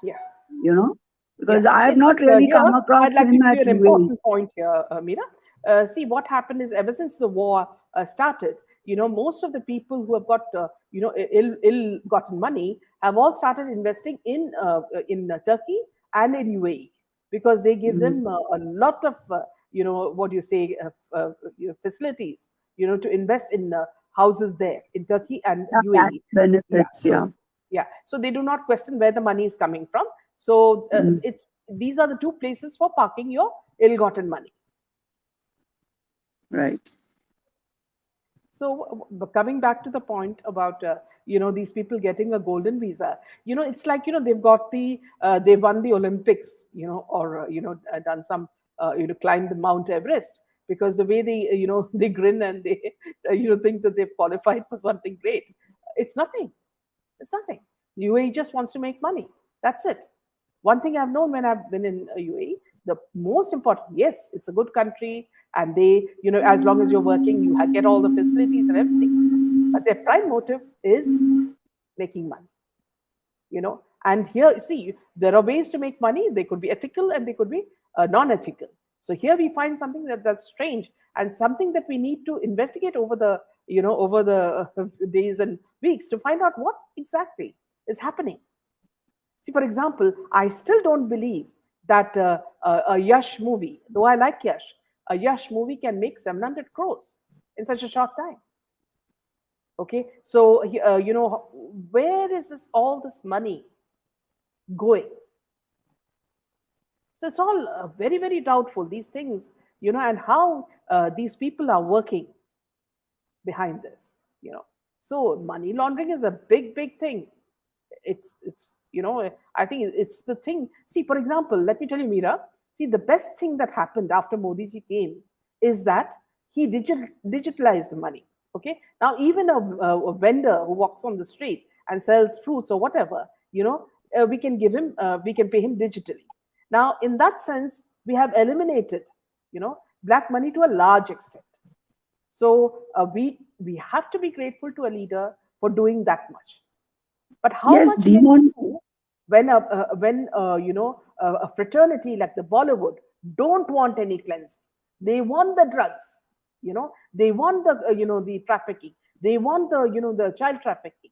Speaker 1: Yeah.
Speaker 2: you know,
Speaker 1: Yeah.
Speaker 2: because I have
Speaker 1: In
Speaker 2: not
Speaker 1: fact,
Speaker 2: really
Speaker 1: here
Speaker 2: come across
Speaker 1: I'd like to
Speaker 2: him
Speaker 1: give
Speaker 2: at
Speaker 1: you an
Speaker 2: UAE.
Speaker 1: important point here, Meera. See, what happened is ever since the war started, most of the people who have got ill-gotten money have all started investing in Turkey and in UAE, because they give
Speaker 2: Mm.
Speaker 1: them a lot of what do you say facilities, to invest in houses there in Turkey and
Speaker 2: Yeah, tax
Speaker 1: UAE. Yeah.
Speaker 2: benefits,
Speaker 1: So
Speaker 2: yeah.
Speaker 1: yeah, so they do not question where the money is coming from. So
Speaker 2: Mm.
Speaker 1: it's these are the two places for parking your ill-gotten money.
Speaker 2: Right.
Speaker 1: So coming back to the point about these people getting a golden visa, it's like they've got they won the Olympics, or done some climbed the Mount Everest, because the way they they grin and they think that they've qualified for something great. It's nothing. It's nothing. UAE just wants to make money. That's it. One thing I've known when I've been in UAE, the most important, yes, it's a good country, and as long as you're working, you get all the facilities and everything. But their prime motive is making money. And here, see, there are ways to make money. They could be ethical and they could be non-ethical. So here we find something that's strange and something that we need to investigate over the over the days and weeks to find out what exactly is happening. See, for example, I still don't believe that a Yash movie, though I like Yash, a Yash movie can make 700 crores in such a short time. Okay, so where is this all this money going? So it's all very, very doubtful, these things, and how these people are working behind this, So money laundering is a big, big thing. It's I think it's the thing. See, for example, let me tell you, Mira. See, the best thing that happened after Modi ji came is that he digitalized money. Okay, now even a vendor who walks on the street and sells fruits or whatever, we can pay him digitally. Now, in that sense, we have eliminated, black money to a large extent. So we have to be grateful to a leader for doing that much. But how
Speaker 2: Yes,
Speaker 1: much can he
Speaker 2: demon.
Speaker 1: do when a fraternity like the Bollywood don't want any cleansing? They want the drugs, they want the the trafficking, they want the the child trafficking,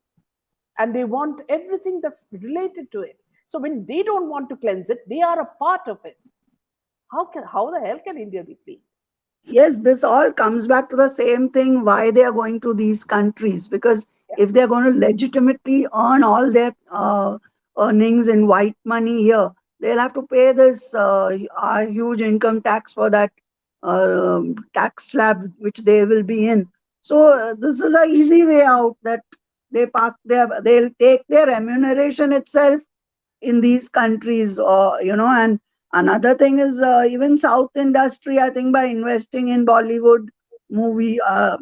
Speaker 1: and they want everything that's related to it. So when they don't want to cleanse it, they are a part of it. How the hell can India be clean?
Speaker 2: Yes, this all comes back to the same thing why they are going to these countries. Because
Speaker 1: Yeah,
Speaker 2: if they're going to legitimately earn all their earnings in white money here, they'll have to pay this huge income tax for that tax slab which they will be in. So this is a easy way out that they'll take their remuneration itself in these countries, or and another thing is even south industry, I think, by investing in Bollywood movie, I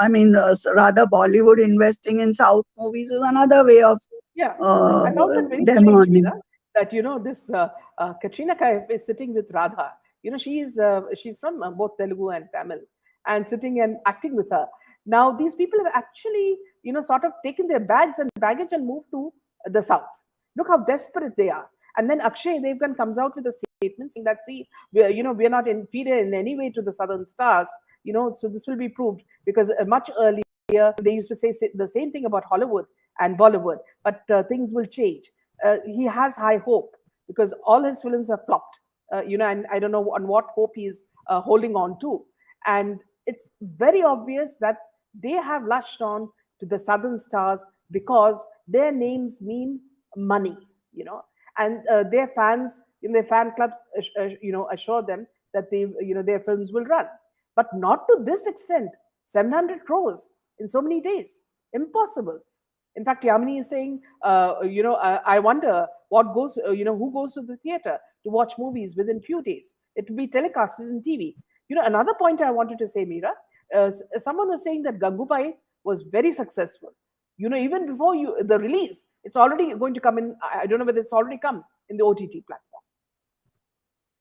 Speaker 2: mean, rather Bollywood investing in south movies is another way of
Speaker 1: yeah.
Speaker 2: uh,
Speaker 1: I found that very
Speaker 2: them
Speaker 1: strange, Meera,
Speaker 2: earning.
Speaker 1: that this Katrina Kaif is sitting with Radha. She's from both Telugu and Tamil, and sitting and acting with her. Now these people have actually sort of taken their bags and baggage and moved to the south. Look how desperate they are. And then Akshay Devgan comes out with a statement saying that, see, we're not inferior in any way to the southern stars. So this will be proved because much earlier they used to say the same thing about Hollywood and Bollywood, but things will change. He has high hope because all his films have flopped, and I don't know on what hope he's holding on to. And it's very obvious that they have latched on to the Southern stars because their names mean money, and their fans in their fan clubs, assure them that their films will run, but not to this extent. 700 crores in so many days, impossible. In fact, Yamini is saying, I wonder what goes, who goes to the theater to watch movies within few days. It will be telecasted in TV. Another point I wanted to say, Meera, someone was saying that Gangubai was very successful. Even before the release, it's already going to come in. I don't know whether it's already come in the OTT platform.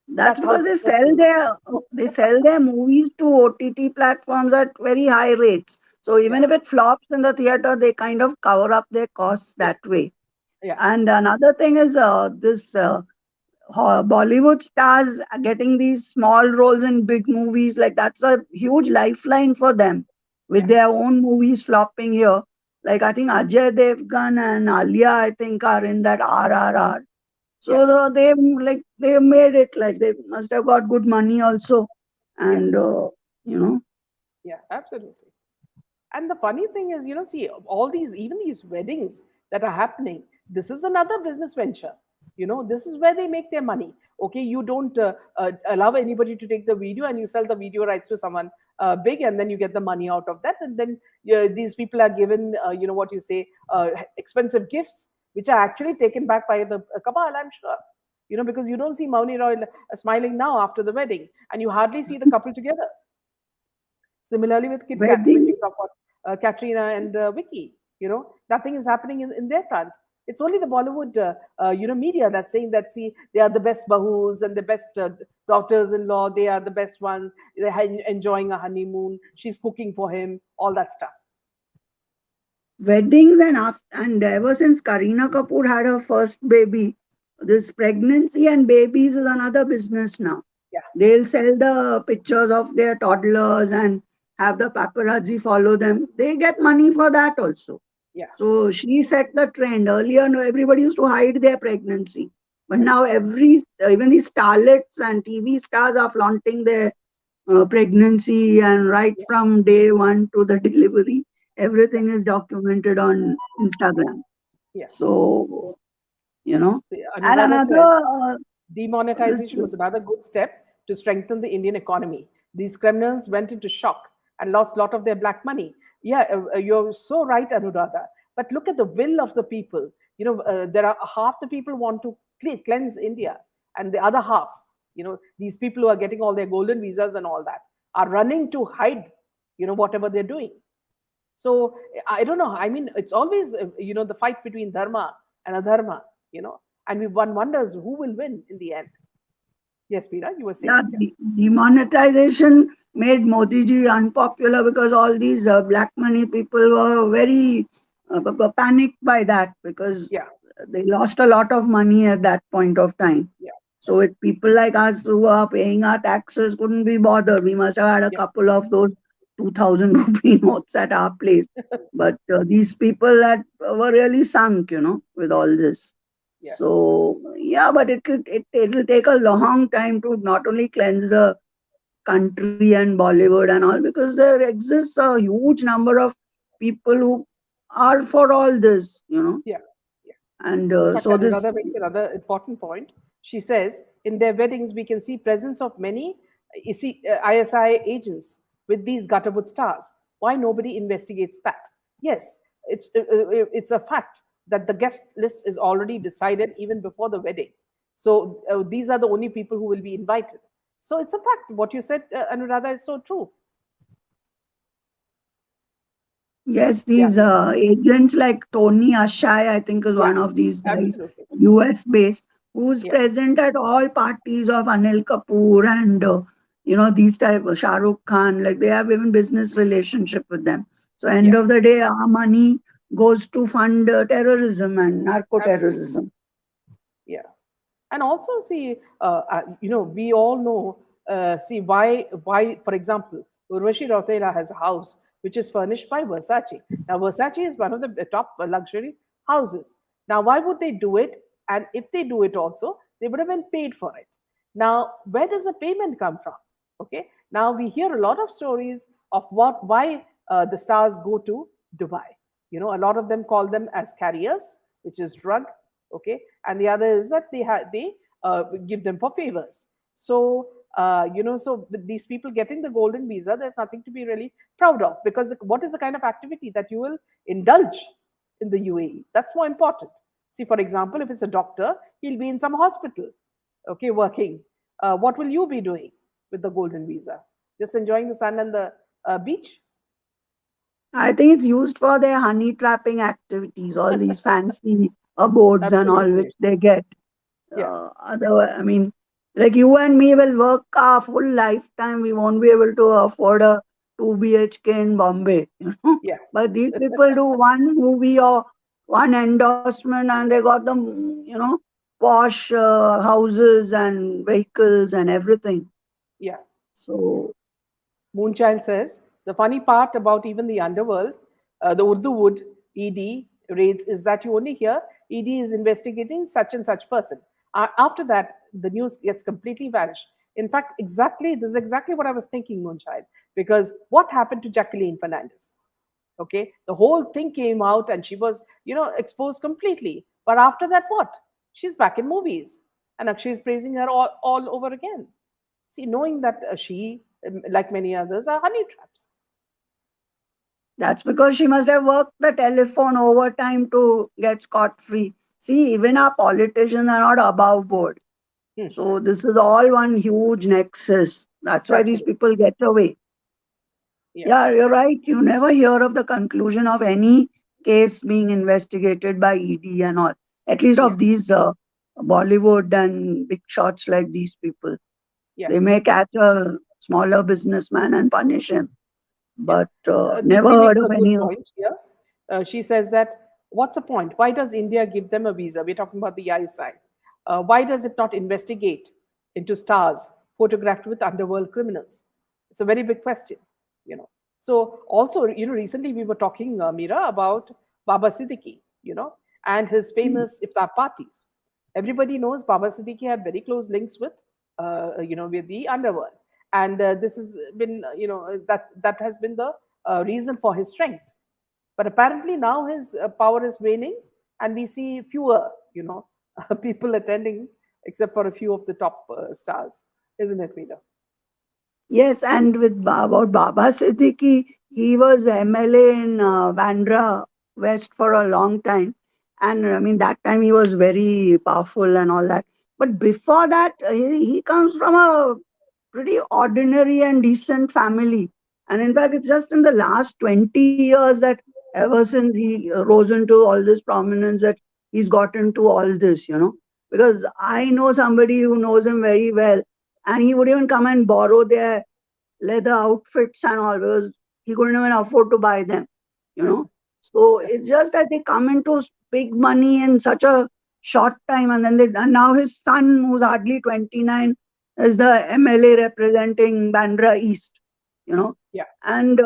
Speaker 2: That's
Speaker 1: That's how
Speaker 2: because
Speaker 1: successful it was.
Speaker 2: they sell their movies to OTT platforms at very high rates. So
Speaker 1: Yeah,
Speaker 2: even if it flops in the theater, they kind of cover up their costs
Speaker 1: yeah,
Speaker 2: that way.
Speaker 1: yeah,
Speaker 2: And another thing is this Bollywood stars getting these small roles in big movies. Like that's a huge lifeline for them with
Speaker 1: yeah,
Speaker 2: their own movies flopping here. Like I think Ajay Devgan and Alia, I think, are in that RRR.
Speaker 1: yeah,
Speaker 2: So they made it, like they must have got good money also,
Speaker 1: yeah,
Speaker 2: and you know
Speaker 1: yeah, absolutely. And the funny thing is, see, all these, even these weddings that are happening, this is another business venture. This is where they make their money. Okay, you don't allow anybody to take the video and you sell the video rights to someone big, and then you get the money out of that. And then these people are given, what you say, expensive gifts, which are actually taken back by the cabal, I'm sure. Because you don't see Mauni Roy smiling now after the wedding, and you hardly see the couple together. Similarly with Kit Kat, which
Speaker 2: wedding.
Speaker 1: you talk about Katrina and Vicky, nothing is happening in their front. It's only the Bollywood, media that's saying that, see, they are the best bahus and the best daughters-in-law. They are the best ones. They're enjoying a honeymoon. She's cooking for him. All that stuff.
Speaker 2: Weddings, and ever since Kareena Kapoor had her first baby, this pregnancy and babies is another business now.
Speaker 1: Yeah,
Speaker 2: They'll sell the pictures of their toddlers and have the paparazzi follow them. They get money for that also.
Speaker 1: yeah,
Speaker 2: So she set the trend. Earlier, no, everybody used to hide their pregnancy. But
Speaker 1: yeah,
Speaker 2: now even these starlets and TV stars are flaunting their pregnancy, and right
Speaker 1: yeah,
Speaker 2: from day one to the delivery,
Speaker 1: yeah,
Speaker 2: everything is documented on Instagram.
Speaker 1: yeah.
Speaker 2: So, you know,
Speaker 1: See,
Speaker 2: and
Speaker 1: Anuradha says
Speaker 2: another, this,
Speaker 1: demonetization was another good step to strengthen the Indian economy. These criminals went into shock and lost a lot of their black money. Yeah, you're so right, Anuradha. But look at the will of the people. There are half the people want to cleanse India, and the other half, these people who are getting all their golden visas and all that, are running to hide, whatever they're doing. So I don't know. I mean, it's always the fight between dharma and adharma. And one wonders who will win in the end. Yes, Peter, you were saying.
Speaker 2: yeah,
Speaker 1: Yeah,
Speaker 2: demonetization made Modi ji unpopular because all these black money people were very panicked by that, because
Speaker 1: yeah,
Speaker 2: they lost a lot of money at that point of time.
Speaker 1: yeah,
Speaker 2: So with people like us who are paying our taxes couldn't be bothered. We must have had a
Speaker 1: yeah,
Speaker 2: couple of those 2000 rupee notes at our place. But these people that were really sunk, with all this.
Speaker 1: yeah,
Speaker 2: So yeah, but it'll take a long time to not only cleanse the country and Bollywood and all, because there exists a huge number of people who are for all this,
Speaker 1: yeah, yeah.
Speaker 2: and
Speaker 1: In fact,
Speaker 2: so this.
Speaker 1: Anuradha makes another important point. She says, in their weddings, we can see presence of many ISI agents with these Gutterwood stars. Why nobody investigates that? Yes, it's a fact that the guest list is already decided even before the wedding. So these are the only people who will be invited. So it's a fact. What you said, Anuradha, is so true.
Speaker 2: Yes,
Speaker 1: Yeah,
Speaker 2: these agents like Tony Ashai, I think, is
Speaker 1: yeah,
Speaker 2: one of these guys,
Speaker 1: absolutely.
Speaker 2: US based, who's
Speaker 1: Yeah,
Speaker 2: present at all parties of Anil Kapoor and these type of Shah Rukh Khan. Like they have even business relationship with them. So end
Speaker 1: yeah,
Speaker 2: of the day, our money goes to fund terrorism and narco
Speaker 1: absolutely.
Speaker 2: terrorism.
Speaker 1: Yeah. And also see we all know see why for example Urvashi Rautela has a house which is furnished by Versace. Now Versace is one of the top luxury houses. Now why would they do it? And if they do it also, they would have been paid for it. Now where does the payment come from? Okay, now we hear a lot of stories of why the stars go to Dubai. A lot of them call them as carriers, which is drug. Okay, and the other is that they give them for favors. So so with these people getting the golden visa, there's nothing to be really proud of, because what is the kind of activity that you will indulge in the UAE? That's more important. See, for example, if it's a doctor, he'll be in some hospital, okay, working. What will you be doing with the golden visa? Just enjoying the sun and the beach?
Speaker 2: I think it's used for their honey trapping activities, all these fancy abodes and all which
Speaker 1: Absolutely.
Speaker 2: they get.
Speaker 1: Yeah,
Speaker 2: Otherwise, I mean, like you and me will work our full lifetime. We won't be able to afford a 2 BHK in Bombay,
Speaker 1: yeah,
Speaker 2: But these people do one movie or one endorsement and they got them, posh houses and vehicles and everything.
Speaker 1: yeah.
Speaker 2: So
Speaker 1: Moonchild says the funny part about even the underworld, the Urdu wood ED raids, is that you only hear ED is investigating such and such person. After that, the news gets completely vanished. In fact, this is exactly what I was thinking, Moonchild, because what happened to Jacqueline Fernandez? Okay, the whole thing came out and she was, exposed completely. But after that, what? She's back in movies, and Akshay is praising her all over again. See, knowing that she, like many others, are honey traps.
Speaker 2: that's because she must have worked the telephone overtime to get scot free. See, even our politicians are not above board.
Speaker 1: Hmm,
Speaker 2: So this is all one huge nexus. That's why these
Speaker 1: absolutely.
Speaker 2: people get away.
Speaker 1: Yeah,
Speaker 2: Yeah, you're right. You never hear of the conclusion of any case being investigated by ED and all. At least
Speaker 1: yeah,
Speaker 2: of these Bollywood and big shots like these people.
Speaker 1: yeah,
Speaker 2: They may catch a smaller businessman and punish him,
Speaker 1: yeah.
Speaker 2: but never
Speaker 1: Deepti
Speaker 2: heard
Speaker 1: makes a
Speaker 2: of
Speaker 1: good
Speaker 2: any.
Speaker 1: point here. She says that what's the point? Why does India give them a visa? We're talking about the ISI. Why does it not investigate into stars photographed with underworld criminals? It's a very big question, you know. So also, recently we were talking, Mira, about Baba Siddique, and his famous iftar parties. Everybody knows Baba Siddique had very close links with the underworld, and this has been, that has been the reason for his strength. But apparently now his power is waning, and we see fewer, people attending, except for a few of the top stars, isn't it, Vida?
Speaker 2: Yes, and with about Baba Siddique, he was MLA in Bandra West for a long time. And I mean, that time he was very powerful and all that. But before that, he comes from a pretty ordinary and decent family. And in fact, it's just in the last 20 years that ever since he rose into all this prominence that he's gotten to all this, Because I know somebody who knows him very well, and he would even come and borrow their leather outfits and all because he couldn't even afford to buy them, you know. So it's just that they come into big money in such a short time, and and now his son, who's hardly 29, is the MLA representing Bandra East, you know.
Speaker 1: Yeah.
Speaker 2: And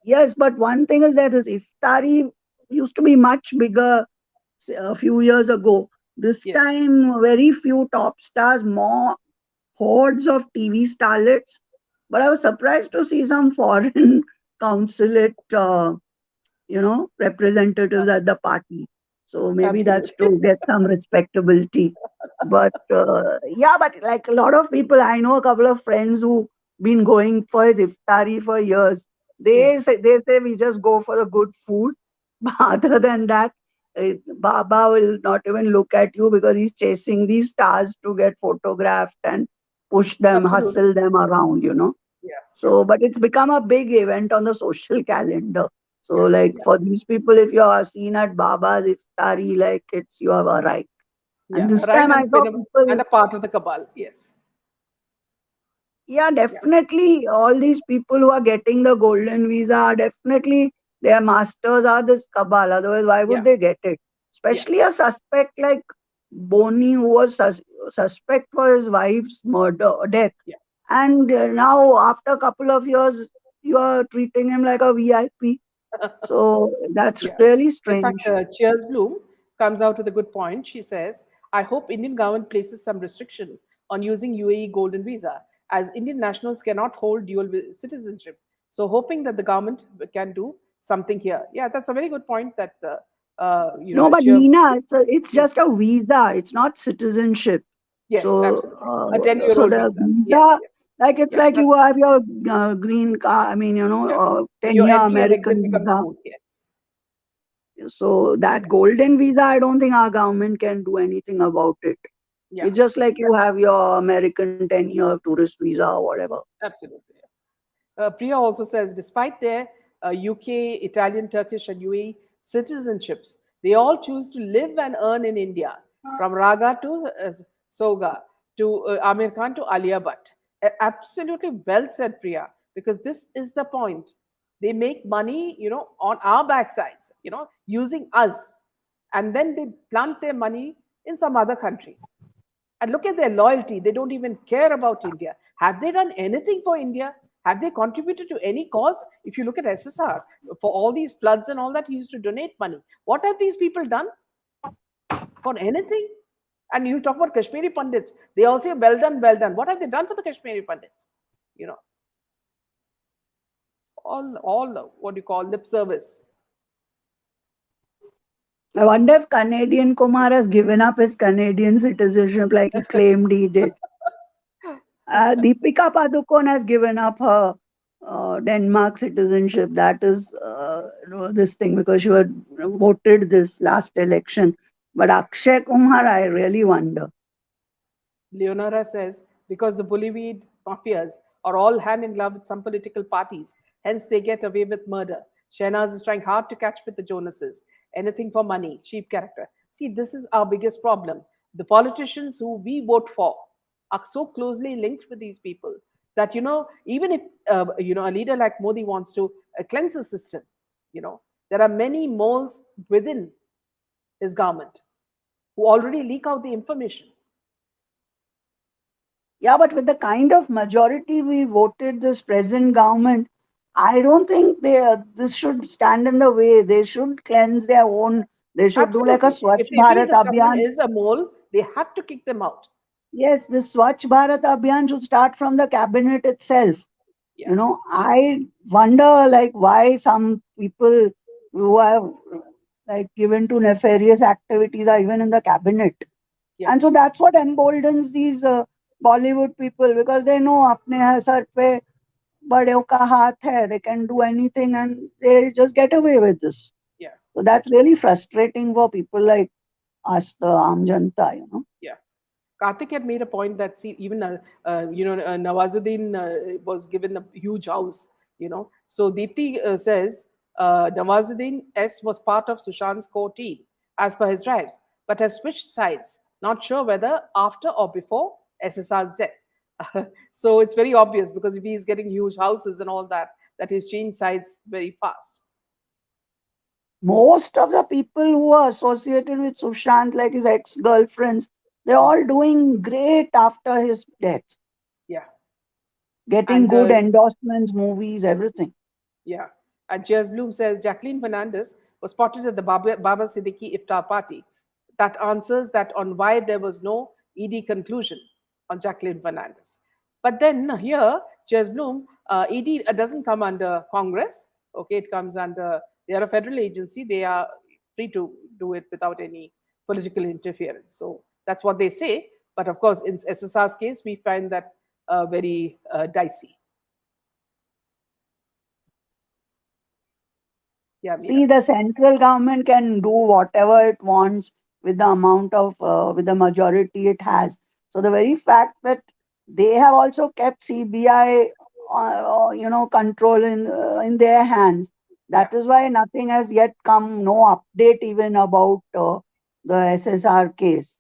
Speaker 2: yes, but one thing is that his iftari used to be much bigger a few years ago. This
Speaker 1: Yes.
Speaker 2: time, very few top stars, more hordes of TV starlets, but I was surprised to see some foreign consulate, representatives at the party. So maybe that's
Speaker 1: Absolutely.
Speaker 2: to get some respectability. But yeah, but like a lot of people, I know a couple of friends who been going for his iftari for years.
Speaker 1: Mm.
Speaker 2: They say we just go for the good food. But other than that, Baba will not even look at you because he's chasing these stars to get photographed and push them,
Speaker 1: Absolutely.
Speaker 2: hustle them around.
Speaker 1: Yeah. Yeah.
Speaker 2: So, but it's become a big event on the social calendar. So,
Speaker 1: Yeah.
Speaker 2: like
Speaker 1: Yeah.
Speaker 2: for these people, if you are seen at Baba's Iftari, like you have a right. And
Speaker 1: Yeah.
Speaker 2: this
Speaker 1: Right.
Speaker 2: time I saw
Speaker 1: And
Speaker 2: people,
Speaker 1: a part of the cabal. Yes.
Speaker 2: yeah,
Speaker 1: Yeah.
Speaker 2: definitely all these people who are getting the golden visa are definitely their masters are this cabal. Otherwise, why would
Speaker 1: Yeah.
Speaker 2: they get it?
Speaker 1: Yeah.
Speaker 2: Especially a suspect like Boney, who was suspect for his wife's murder or death.
Speaker 1: Yeah.
Speaker 2: And now, after a couple of years, you are treating him like a VIP. So that's
Speaker 1: Yeah.
Speaker 2: really
Speaker 1: In fact,
Speaker 2: strange.
Speaker 1: Cheers Bloom comes out with a good point. She says, I hope Indian government places some restriction on using UAE golden visa, as Indian nationals cannot hold dual citizenship. So hoping that the government can do something here. Yeah, that's a very good point that,
Speaker 2: No, but
Speaker 1: Cheer.
Speaker 2: Nina, it's
Speaker 1: Mm.
Speaker 2: just a visa. It's not citizenship.
Speaker 1: Yes,
Speaker 2: So,
Speaker 1: absolutely. A 10-year
Speaker 2: so
Speaker 1: old
Speaker 2: the
Speaker 1: visa. Yes,
Speaker 2: visa,
Speaker 1: yes.
Speaker 2: like it's
Speaker 1: Yeah,
Speaker 2: like you
Speaker 1: that's,
Speaker 2: have your green card. I mean,
Speaker 1: yeah. Your
Speaker 2: 10-year
Speaker 1: entry and exit
Speaker 2: American
Speaker 1: becomes
Speaker 2: visa.
Speaker 1: smooth. Yes.
Speaker 2: So that
Speaker 1: Yeah.
Speaker 2: golden visa, I don't think our government can do anything about it.
Speaker 1: Yeah.
Speaker 2: It's just like you have your American 10-year tourist visa or whatever.
Speaker 1: Absolutely. Priya also says, despite their UK, Italian, Turkish, and UAE citizenships, they all choose to live and earn in India, from Raga to Soga to Amir Khan to Alia Bhatt. Absolutely well said, Priya, because this is the point. They make money, on our backsides, using us, and then they plant their money in some other country. And look at their loyalty. They don't even care about India. Have they done anything for India? Have they contributed to any cause? If you look at SSR, for all these floods and all that, he used to donate money. What have these people done for anything? And you talk about Kashmiri Pandits. They all say, well done, well done. What have they done for the Kashmiri Pandits? You know, all what do you call lip service.
Speaker 2: I wonder if Canadian Kumar has given up his Canadian citizenship like he claimed he did. Deepika Padukone has given up her Denmark citizenship. That is this thing because she had voted this last election. But Akshay Kumar, I really wonder.
Speaker 1: Leonora says, because the Bollywood mafias are all hand in glove with some political parties, hence they get away with murder. Shehnaz is trying hard to catch with the Jonases. Anything for money, cheap character. See, this is our biggest problem. The politicians who we vote for are so closely linked with these people that, even if, a leader like Modi wants to cleanse the system, there are many moles within his government who already leak out the information.
Speaker 2: Yeah, but with the kind of majority we voted this present government, I don't think this should stand in the way. They should cleanse their own. They should do like a
Speaker 1: Absolutely.
Speaker 2: Swachh
Speaker 1: If they feel
Speaker 2: Bharat
Speaker 1: that someone
Speaker 2: Abhiyan.
Speaker 1: is a mole, they have to kick them out.
Speaker 2: Yes, this Swachh Bharat Abhiyan should start from the cabinet itself.
Speaker 1: Yeah,
Speaker 2: I wonder like why some people who are like given to nefarious activities are even in the cabinet.
Speaker 1: yeah,
Speaker 2: And so that's what emboldens these Bollywood people because they know apne sar pe badeo ka haath hai, they can do anything and they just get away with this.
Speaker 1: yeah,
Speaker 2: So that's really frustrating for people like us, the Aam Janta.
Speaker 1: yeah. Karthik had made a point that see even Nawazuddin was given a huge house. So Deepthi says Nawazuddin S was part of Sushant's core team as per his drives, but has switched sides. Not sure whether after or before SSR's death. So it's very obvious because if he's getting huge houses and all that, that he's changed sides very fast.
Speaker 2: Most of the people who are associated with Sushant, like his ex-girlfriends, they're
Speaker 1: Hmm.
Speaker 2: all doing great after his death,
Speaker 1: Yeah,
Speaker 2: getting
Speaker 1: and
Speaker 2: good endorsements, movies, everything.
Speaker 1: yeah. And Cheers Bloom says Jacqueline Fernandez was spotted at the Baba Siddique iftar party. That answers that on why there was no ED conclusion on Jacqueline Fernandez. But then here, Cheers Bloom, ED doesn't come under Congress. Okay, it comes under, they are a federal agency. They are free to do it without any political interference. So that's what they say. But of course, in SSR's case, we find that very dicey. Yeah, Meera.
Speaker 2: See, the central government can do whatever it wants with the amount of, with the majority it has. So the very fact that they have also kept CBI, control in their hands.
Speaker 1: Yeah,
Speaker 2: That is why nothing has yet come, no update even about the SSR case.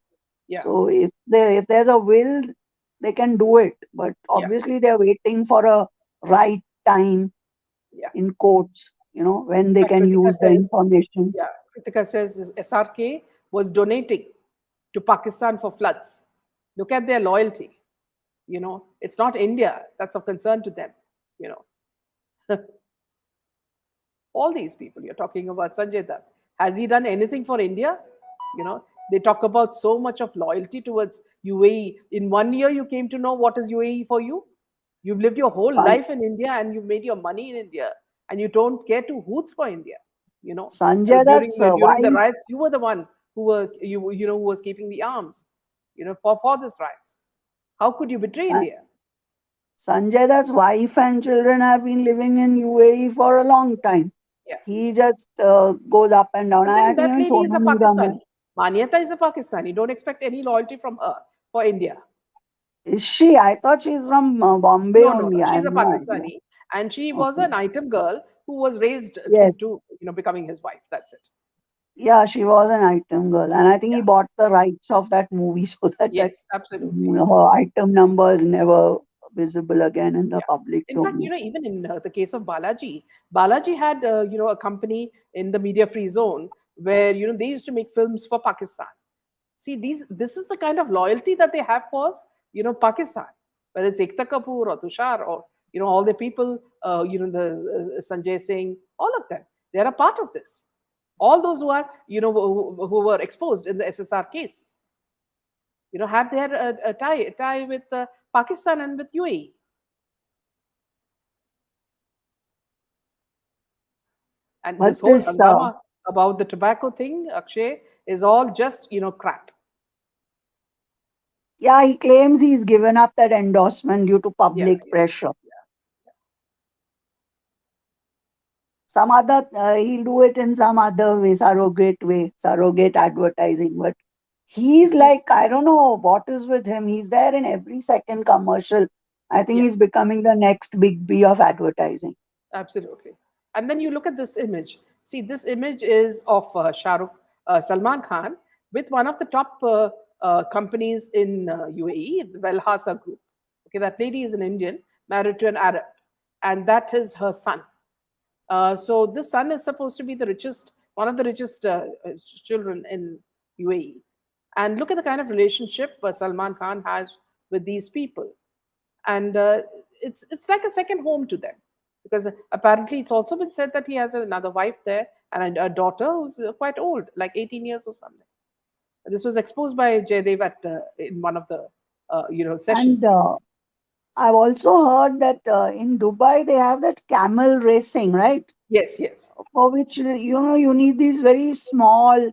Speaker 1: yeah,
Speaker 2: So if there's a will, they can do it. But
Speaker 1: yeah.
Speaker 2: obviously they're waiting for a right time
Speaker 1: Yeah.
Speaker 2: in courts, when
Speaker 1: In
Speaker 2: they
Speaker 1: fact,
Speaker 2: can
Speaker 1: Kritika
Speaker 2: use the
Speaker 1: says,
Speaker 2: information.
Speaker 1: yeah, Kritika says SRK was donating to Pakistan for floods. Look at their loyalty. It's not India that's of concern to them. You know, all these people you're talking about, Sanjay Dutt, has he done anything for India? They talk about so much of loyalty towards UAE. In 1 year, you came to know what is UAE for you. You've lived your whole
Speaker 2: San-
Speaker 1: life in India and you've made your money in India, and you don't care two hoots for India. you know
Speaker 2: Sanjay
Speaker 1: during
Speaker 2: Dutt's
Speaker 1: during the
Speaker 2: wife,
Speaker 1: riots, you were the one who was keeping the arms, for this riots. How could you betray
Speaker 2: San-
Speaker 1: India?
Speaker 2: Sanjay Dutt's wife and children have been living in UAE for a long time.
Speaker 1: Yeah,
Speaker 2: He just goes up and down.
Speaker 1: but
Speaker 2: And I
Speaker 1: then
Speaker 2: think
Speaker 1: that
Speaker 2: even
Speaker 1: lady is a
Speaker 2: Sonu Nigam,
Speaker 1: Pakistani. Manyata is a Pakistani. Don't expect any loyalty from her for India.
Speaker 2: is she? I thought she's from Bombay
Speaker 1: No, no, no.
Speaker 2: only. I
Speaker 1: She's
Speaker 2: have
Speaker 1: a
Speaker 2: no idea.
Speaker 1: Pakistani, and she was
Speaker 2: Okay.
Speaker 1: an item girl who was raised
Speaker 2: Yes.
Speaker 1: into becoming his wife. That's it.
Speaker 2: Yeah, she was an item girl. And I think he
Speaker 1: Yeah.
Speaker 2: bought the rights of that movie so that
Speaker 1: Yes, absolutely.
Speaker 2: her item number is never visible again in the
Speaker 1: Yeah.
Speaker 2: public
Speaker 1: In fact,
Speaker 2: domain.
Speaker 1: even in the case of Balaji, Balaji had a company in the media-free zone where they used to make films for Pakistan. See, this is the kind of loyalty that they have for us, Pakistan, whether it's Ekta Kapoor or Tushar or all the people, the Sanjay Singh, all of them, they are a part of this. All those who are who were exposed in the SSR case, have their tie with Pakistan and with UAE. And
Speaker 2: But
Speaker 1: this whole
Speaker 2: this
Speaker 1: hangama about the tobacco thing, Akshay, is all just crap.
Speaker 2: Yeah, he claims he's given up that endorsement due to
Speaker 1: Yeah,
Speaker 2: public
Speaker 1: yeah,
Speaker 2: pressure. Some other, he'll do it in some other way, surrogate advertising. But he's
Speaker 1: yeah.
Speaker 2: like, I don't know what is with him. He's there in every second commercial. I think
Speaker 1: Yeah,
Speaker 2: he's becoming the next big B of advertising.
Speaker 1: absolutely. And then you look at this image. See, this image is of Salman Khan with one of the top companies in UAE, the Velhasa Group. Okay, that lady is an Indian married to an Arab, and that is her son. So this son is supposed to be one of the richest children in UAE. And look at the kind of relationship Salman Khan has with these people, and it's like a second home to them, because apparently it's also been said that he has another wife there and a daughter who's quite old, like 18 years or something. This was exposed by Jaydev at in one of the
Speaker 2: And
Speaker 1: sessions.
Speaker 2: I've also heard that in Dubai they have that camel racing, right?
Speaker 1: Yes, yes,
Speaker 2: For which you need these very small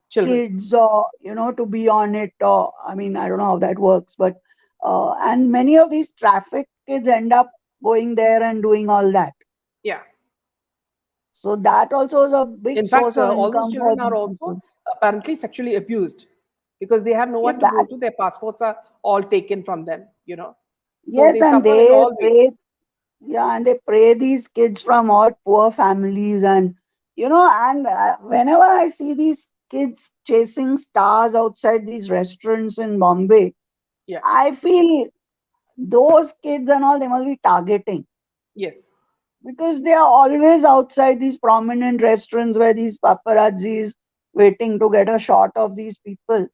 Speaker 1: children.
Speaker 2: kids, or to be on it. Or I mean, I don't know how that works, but and many of these traffic kids end up going there and doing all that.
Speaker 1: Yeah.
Speaker 2: So that also is a big
Speaker 1: In
Speaker 2: source
Speaker 1: fact,
Speaker 2: of
Speaker 1: all those
Speaker 2: income for
Speaker 1: children are
Speaker 2: these
Speaker 1: also
Speaker 2: people.
Speaker 1: apparently sexually abused because they have no
Speaker 2: Yeah,
Speaker 1: one to go
Speaker 2: that
Speaker 1: to. Their passports are all taken from them. So
Speaker 2: yes,
Speaker 1: they
Speaker 2: and
Speaker 1: suffer in
Speaker 2: they
Speaker 1: all ways.
Speaker 2: pray. Yeah, and they pray these kids from all poor families, and and whenever I see these kids chasing stars outside these restaurants in Bombay,
Speaker 1: Yeah.
Speaker 2: I feel those kids and all, they must be targeting,
Speaker 1: Yes.
Speaker 2: because they are always outside these prominent restaurants where these paparazzis waiting to get a shot of these people.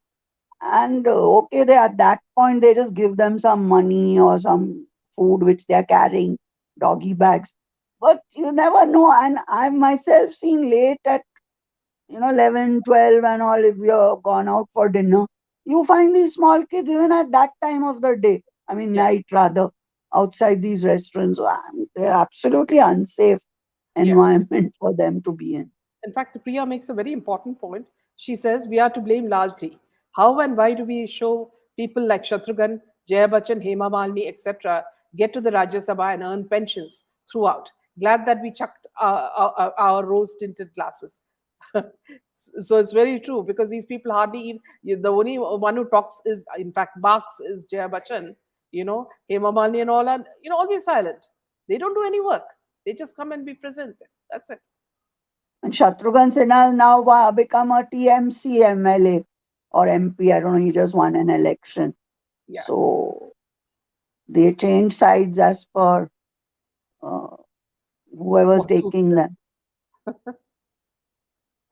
Speaker 2: And okay, they at that point they just give them some money or some food which they are carrying, doggy bags. But you never know. And I've myself seen late at 11, 12, and all, if you're gone out for dinner, you find these small kids even at that time of the day. I mean,
Speaker 1: Yeah.
Speaker 2: night rather, outside these restaurants. And they're absolutely unsafe
Speaker 1: Yeah.
Speaker 2: environment for them to be in.
Speaker 1: In fact, Priya makes a very important point. She says we are to blame largely. How and why do we show people like Shatrughan, Jaya Bachchan, Hema Malini, etc., get to the Rajya Sabha and earn pensions throughout? Glad that we chucked our rose tinted glasses. So it's very true because these people hardly even, the only one who talks is, in fact, barks is Jaya Bachchan, Hema Malini and all are, always silent. They don't do any work. They just come and be present. That's it.
Speaker 2: And Shatrughan Sinha has now become a TMC MLA or MP. I don't know, he just won an election.
Speaker 1: Yeah.
Speaker 2: So they change sides as per uh, whoever's
Speaker 1: What suits
Speaker 2: taking
Speaker 1: them.
Speaker 2: them.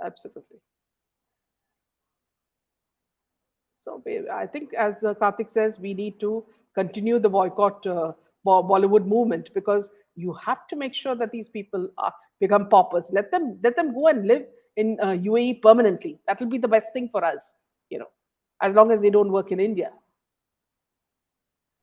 Speaker 1: Absolutely. So I think, as Karthik says, we need to continue the boycott Bollywood movement because you have to make sure that these people become paupers. Let them go and live in UAE permanently. That will be the best thing for us, you know, as long as they don't work in India.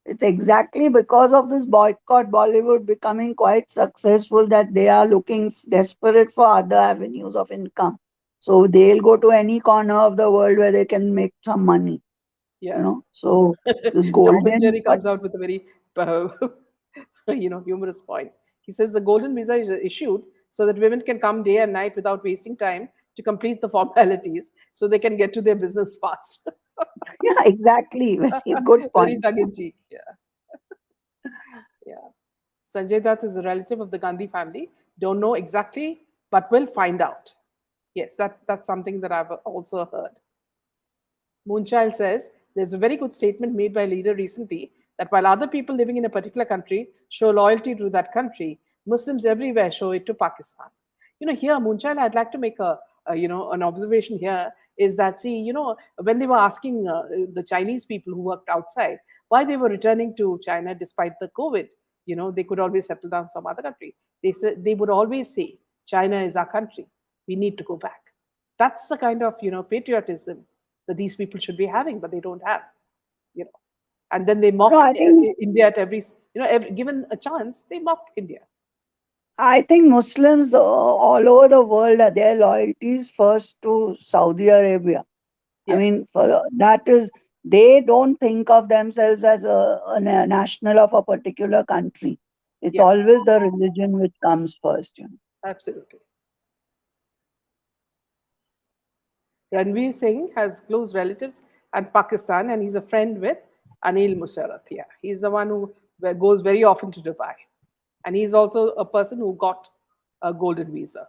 Speaker 2: It's exactly because of this boycott, Bollywood becoming quite successful, that they are looking desperate for other avenues of income. So they'll go to any corner of the world where they can make some money.
Speaker 1: Yeah.
Speaker 2: So this
Speaker 1: Tom and
Speaker 2: golden,
Speaker 1: Jerry comes out with a very, uh, humorous point. He says the golden visa is issued so that women can come day and night without wasting time to complete the formalities, so they can get to their business fast.
Speaker 2: yeah, exactly, very good
Speaker 1: Very
Speaker 2: point.
Speaker 1: tongue in cheek. Yeah, yeah. Sanjay Dutt is a relative of the Gandhi family. Don't know exactly, but we'll find out. Yes, that's something that I've also heard. Moonchild says there's a very good statement made by a leader recently that while other people living in a particular country show loyalty to that country, Muslims everywhere show it to Pakistan. Here, Moonchild, I'd like to make an observation here is that, see, when they were asking the Chinese people who worked outside why they were returning to China despite the COVID, they could always settle down some other country. They would always say, China is our country. We need to go back. That's the kind of patriotism that these people should be having, but they don't have. You know, and then they
Speaker 2: No,
Speaker 1: mock
Speaker 2: I think
Speaker 1: India at given a chance, they mock India.
Speaker 2: I think Muslims all over the world, their loyalties first to Saudi Arabia. I
Speaker 1: Yeah,
Speaker 2: mean, that is, they don't think of themselves as a national of a particular country. It's
Speaker 1: yeah,
Speaker 2: always the religion which comes first.
Speaker 1: absolutely. Ranveer Singh has close relatives in Pakistan, and he's a friend with Anil Musharraf. Yeah, he's the one who goes very often to Dubai, and he's also a person who got a golden visa.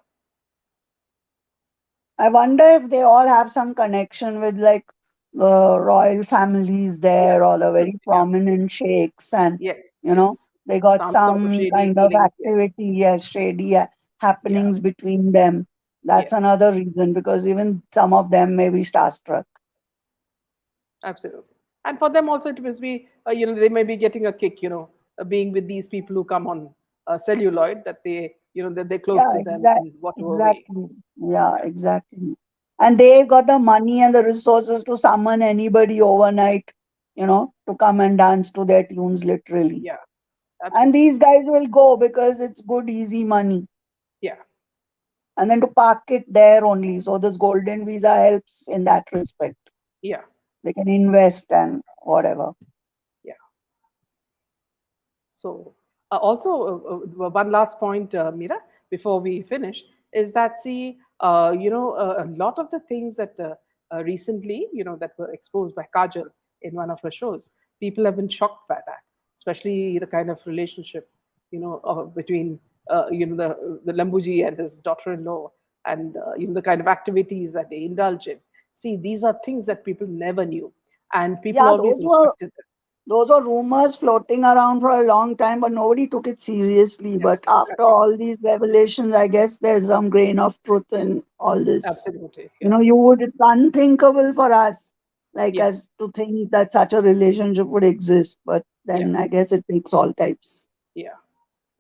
Speaker 2: I wonder if they all have some connection with like the royal families
Speaker 1: Yeah,
Speaker 2: there, or the very
Speaker 1: absolutely. Yeah,
Speaker 2: prominent sheikhs, and
Speaker 1: yes,
Speaker 2: you know
Speaker 1: yes.
Speaker 2: they got
Speaker 1: Some sort of
Speaker 2: some
Speaker 1: shady
Speaker 2: kind of
Speaker 1: dealings. Yes,
Speaker 2: activity, yes, shady
Speaker 1: yeah,
Speaker 2: happenings between them. That's
Speaker 1: yes,
Speaker 2: another reason, because even some of them may be starstruck.
Speaker 1: absolutely. And for them also, it must be, they may be getting a kick, being with these people who come on celluloid, that that they're close
Speaker 2: Yeah,
Speaker 1: to them in whatever way.
Speaker 2: exactly. Yeah,
Speaker 1: Yeah,
Speaker 2: exactly. And they've got the money and the resources to summon anybody overnight, to come and dance to their tunes, literally.
Speaker 1: yeah,
Speaker 2: And
Speaker 1: absolutely.
Speaker 2: these guys will go because it's good, easy money.
Speaker 1: Yeah,
Speaker 2: And then to park it there only. So this golden visa helps in that respect.
Speaker 1: yeah,
Speaker 2: They can invest and whatever.
Speaker 1: yeah. So, also, one last point, Mira, before we finish, is that, see, a lot of the things that recently, that were exposed by Kajal in one of her shows, people have been shocked by that, especially the kind of relationship, between, the Lambuji and his daughter-in-law, and the kind of activities that they indulge in. See, these are things that people never knew, and people
Speaker 2: Yeah,
Speaker 1: always respected them.
Speaker 2: those were rumors floating around for a long time, but nobody took it seriously. But
Speaker 1: Yes,
Speaker 2: after
Speaker 1: exactly.
Speaker 2: all these revelations, I guess there's some grain of truth in all this.
Speaker 1: Absolutely. Yeah.
Speaker 2: It's unthinkable for us, like
Speaker 1: Yeah.
Speaker 2: as to think that such a relationship would exist. But
Speaker 1: Yeah.
Speaker 2: then I guess it takes all types.
Speaker 1: Yeah.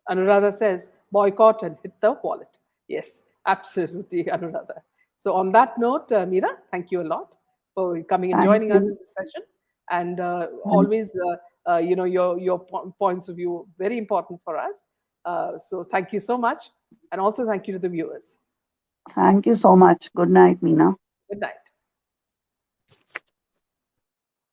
Speaker 1: Anuradha says, boycott and hit the wallet. Yes, absolutely, Anuradha. So, on that note, Meera, thank you a lot for coming and
Speaker 2: Thank
Speaker 1: joining us
Speaker 2: you.
Speaker 1: in this session. And
Speaker 2: Thank,
Speaker 1: always, your points of view very important for us. So, thank you so much. And also, thank you to the viewers.
Speaker 2: thank you so much. Good night, Meena.
Speaker 1: Good night.